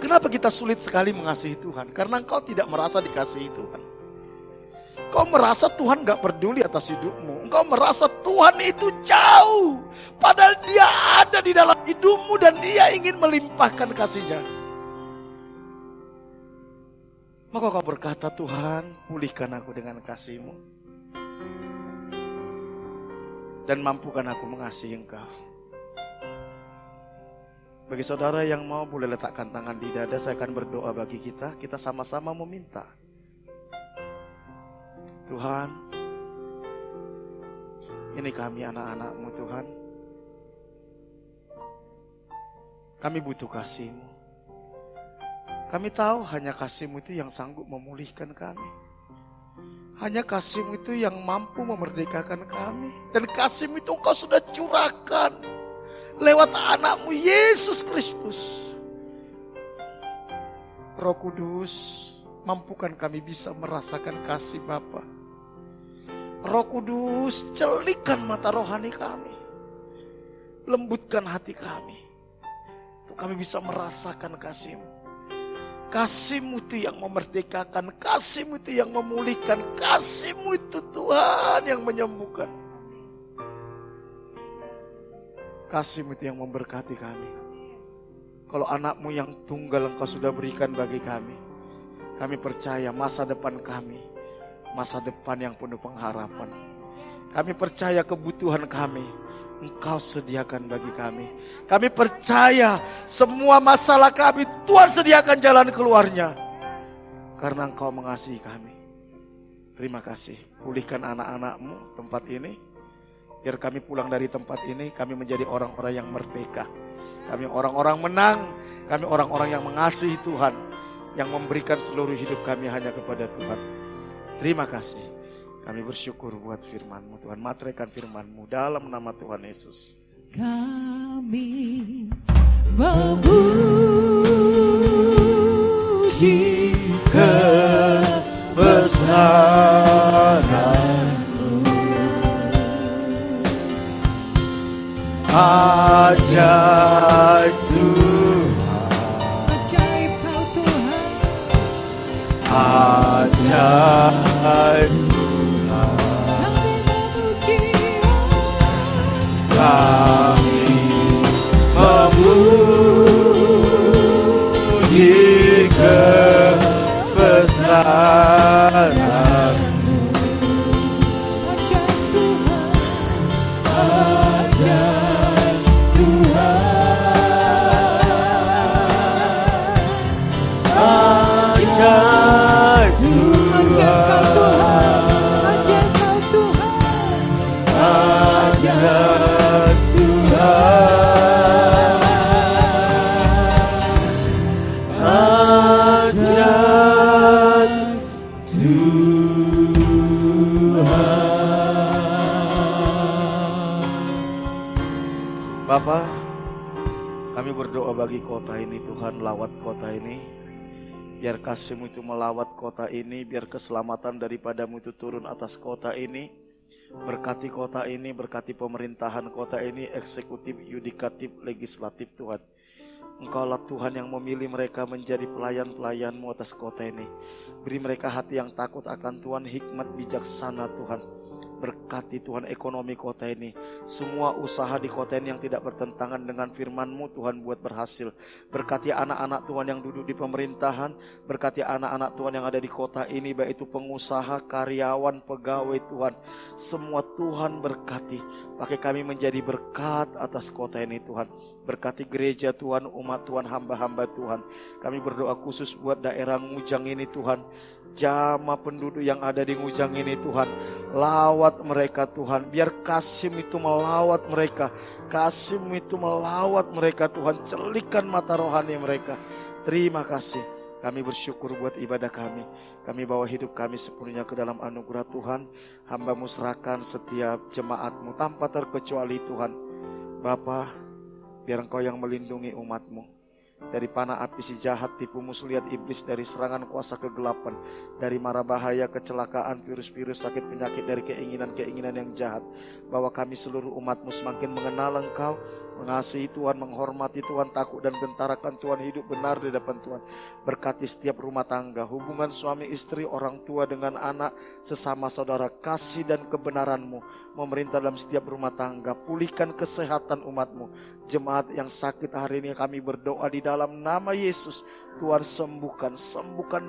[SPEAKER 3] Kenapa kita sulit sekali mengasihi Tuhan? Karena engkau tidak merasa dikasihi Tuhan. Engkau merasa Tuhan gak peduli atas hidupmu. Engkau merasa Tuhan itu jauh. Padahal Dia ada di dalam hidupmu dan Dia ingin melimpahkan kasih-Nya. Maka kau berkata, Tuhan, pulihkan aku dengan kasih-Mu. Dan mampukan aku mengasihi Engkau. Bagi saudara yang mau, boleh letakkan tangan di dada. Saya akan berdoa bagi kita. Kita sama-sama meminta. Tuhan, ini kami anak-anak-Mu Tuhan. Kami butuh kasih-Mu. Kami tahu hanya kasih-Mu itu yang sanggup memulihkan kami. Hanya kasih-Mu itu yang mampu memerdekakan kami. Dan kasih-Mu itu Engkau sudah curahkan lewat anak-Mu Yesus Kristus. Roh Kudus, mampukan kami bisa merasakan kasih Bapa. Roh Kudus, celikan mata rohani kami. Lembutkan hati kami. Untuk kami bisa merasakan kasih-Mu. Kasih-Mu itu yang memerdekakan, kasih-Mu itu yang memulihkan, kasih-Mu itu Tuhan yang menyembuhkan. Kasih-Mu itu yang memberkati kami. Kalau anak-Mu yang tunggal Engkau sudah berikan bagi kami, kami percaya masa depan kami, masa depan yang penuh pengharapan. Kami percaya kebutuhan kami, Engkau sediakan bagi kami. Kami percaya semua masalah kami, Tuhan sediakan jalan keluarnya. Karena Engkau mengasihi kami. Terima kasih. Pulihkan anak-anak-Mu tempat ini. Biar kami pulang dari tempat ini, kami menjadi orang-orang yang merdeka. Kami orang-orang menang. Kami orang-orang yang mengasihi Tuhan. Yang memberikan seluruh hidup kami hanya kepada Tuhan. Terima kasih. Kami bersyukur buat firman-Mu Tuhan. Materaikan firman-Mu dalam nama Tuhan Yesus.
[SPEAKER 2] Kami memuji
[SPEAKER 3] Kebesaran Ajaib Tuhan,
[SPEAKER 2] Ajaib Kau Tuhan,
[SPEAKER 3] ajaib Tuhan.
[SPEAKER 2] kami memuji,
[SPEAKER 3] Kami memuji kebesaran.
[SPEAKER 2] ajaib Tuhan, ajaib Tuhan,
[SPEAKER 3] Ajaib
[SPEAKER 2] ajaib Kau
[SPEAKER 3] Tuhan,
[SPEAKER 2] Tuhan, ajaib Kau Tuhan,
[SPEAKER 3] ajaib Tuhan, ajaib Tuhan. Bapa, kami berdoa bagi kota ini Tuhan, lawat kota ini. Biar kasih-Mu itu melawat kota ini, biar keselamatan daripada-Mu itu turun atas kota ini. Berkati kota ini, berkati pemerintahan kota ini, eksekutif, yudikatif, legislatif Tuhan. Engkaulah Tuhan yang memilih mereka menjadi pelayan-pelayan-Mu atas kota ini. Beri mereka hati yang takut akan Tuhan, hikmat bijaksana Tuhan. Berkati Tuhan ekonomi kota ini. Semua usaha di kota ini yang tidak bertentangan dengan firman-Mu Tuhan buat berhasil. Berkati anak-anak Tuhan yang duduk di pemerintahan. Berkati anak-anak Tuhan yang ada di kota ini, baik itu pengusaha, karyawan, pegawai Tuhan. Semua Tuhan berkati. Pakai kami menjadi berkat atas kota ini Tuhan. Berkati gereja Tuhan, umat Tuhan, hamba-hamba Tuhan. Kami berdoa khusus buat daerah Ngujang ini Tuhan. Jamaah penduduk yang ada di Ngujang ini Tuhan, lawat mereka Tuhan, biar kasih-Mu itu melawat mereka, kasih-Mu itu melawat mereka Tuhan, celikan mata rohani mereka. Terima kasih, kami bersyukur buat ibadah kami bawa hidup kami sepenuhnya ke dalam anugerah Tuhan. Hamba-Mu serahkan setiap jemaat-Mu tanpa terkecuali Tuhan. Bapa, biar Engkau yang melindungi umat-Mu dari panah api si jahat, tipu muslihat iblis, dari serangan kuasa kegelapan, dari mara bahaya, kecelakaan, virus-virus, sakit penyakit, dari keinginan-keinginan yang jahat. Bahwa kami seluruh umat-Mu semakin mengenal Engkau, mengasihi Tuhan, menghormati Tuhan, takut dan gentar akan Tuhan, hidup benar di depan Tuhan. Berkati setiap rumah tangga, hubungan suami istri, orang tua dengan anak, sesama saudara, kasih dan kebenaran-Mu memerintah dalam setiap rumah tangga. Pulihkan kesehatan umat-Mu. Jemaat yang sakit hari ini kami berdoa di dalam nama Yesus. Tuhan sembuhkan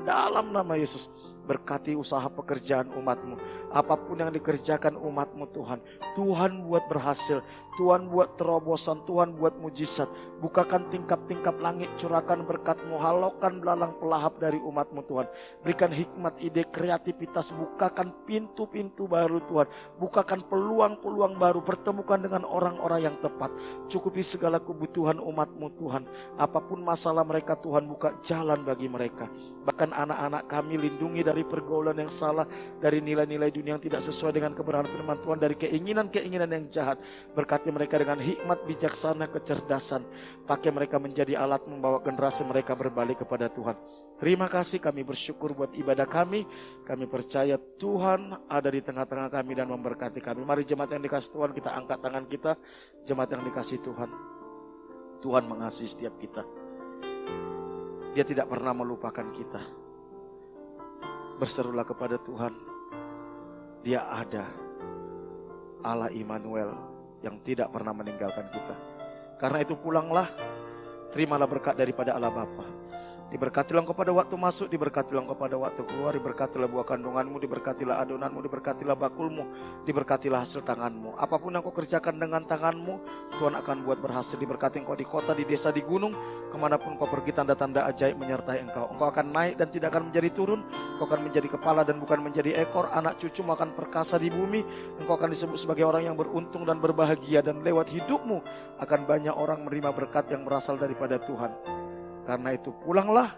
[SPEAKER 3] dalam nama Yesus. Berkati usaha pekerjaan umat-Mu. Apapun yang dikerjakan umat-Mu Tuhan, Tuhan buat berhasil, Tuhan buat terobosan, Tuhan buat mujizat. Bukakan tingkap-tingkap langit, curahkan berkat-Mu, halaukan belalang pelahap dari umat-Mu Tuhan. Berikan hikmat, ide, kreativitas, bukakan pintu-pintu baru Tuhan. Bukakan peluang-peluang baru, pertemukan dengan orang-orang yang tepat. Cukupi segala kebutuhan umat-Mu Tuhan. Apapun masalah mereka Tuhan, buka jalan bagi mereka. Bahkan anak-anak kami lindungi dari pergaulan yang salah, dari nilai-nilai dunia yang tidak sesuai dengan kebenaran firman Tuhan, dari keinginan-keinginan yang jahat. Berkati mereka dengan hikmat, bijaksana, kecerdasan. Pakai mereka menjadi alat membawa generasi mereka berbalik kepada Tuhan. Terima kasih, kami bersyukur buat ibadah kami. Kami percaya Tuhan ada di tengah-tengah kami dan memberkati kami. Mari jemaat yang dikasih Tuhan, kita angkat tangan kita. Jemaat yang dikasih Tuhan, Tuhan mengasihi setiap kita. Dia tidak pernah melupakan kita. Berserulah kepada Tuhan. Dia ada, Allah Immanuel yang tidak pernah meninggalkan kita. Karena itu pulanglah, terimalah berkat daripada Allah Bapa. Diberkatilah engkau pada waktu masuk, diberkatilah engkau pada waktu keluar, diberkatilah buah kandunganmu, diberkatilah adonanmu, diberkatilah bakulmu, diberkatilah hasil tanganmu. Apapun yang kau kerjakan dengan tanganmu, Tuhan akan buat berhasil. Diberkati engkau di kota, di desa, di gunung, kemanapun kau pergi, tanda-tanda ajaib menyertai engkau. Engkau akan naik dan tidak akan menjadi turun, engkau akan menjadi kepala dan bukan menjadi ekor. Anak cucumu akan perkasa di bumi, engkau akan disebut sebagai orang yang beruntung dan berbahagia. Dan lewat hidupmu akan banyak orang menerima berkat yang berasal daripada Tuhan. Karena itu pulanglah,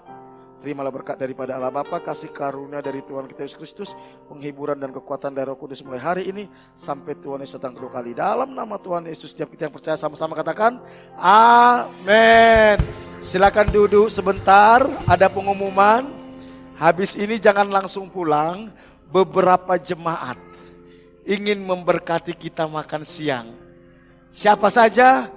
[SPEAKER 3] terimalah berkat daripada Allah Bapa, kasih karunia dari Tuhan kita Yesus Kristus, penghiburan dan kekuatan dari Roh Kudus mulai hari ini sampai Tuhan Yesus datang kedua kali. Dalam nama Tuhan Yesus, setiap kita yang percaya sama-sama katakan amin. Silakan duduk sebentar, ada pengumuman. Habis ini jangan langsung pulang. Beberapa jemaat ingin memberkati kita makan siang. Siapa saja?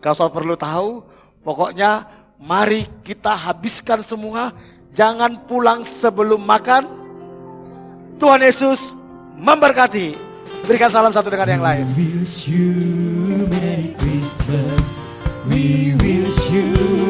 [SPEAKER 3] Kalau perlu tahu, pokoknya mari kita habiskan semua. Jangan pulang sebelum makan. Tuhan Yesus memberkati. Berikan salam satu dengan yang lain.
[SPEAKER 4] We wish you Merry Christmas. We wish you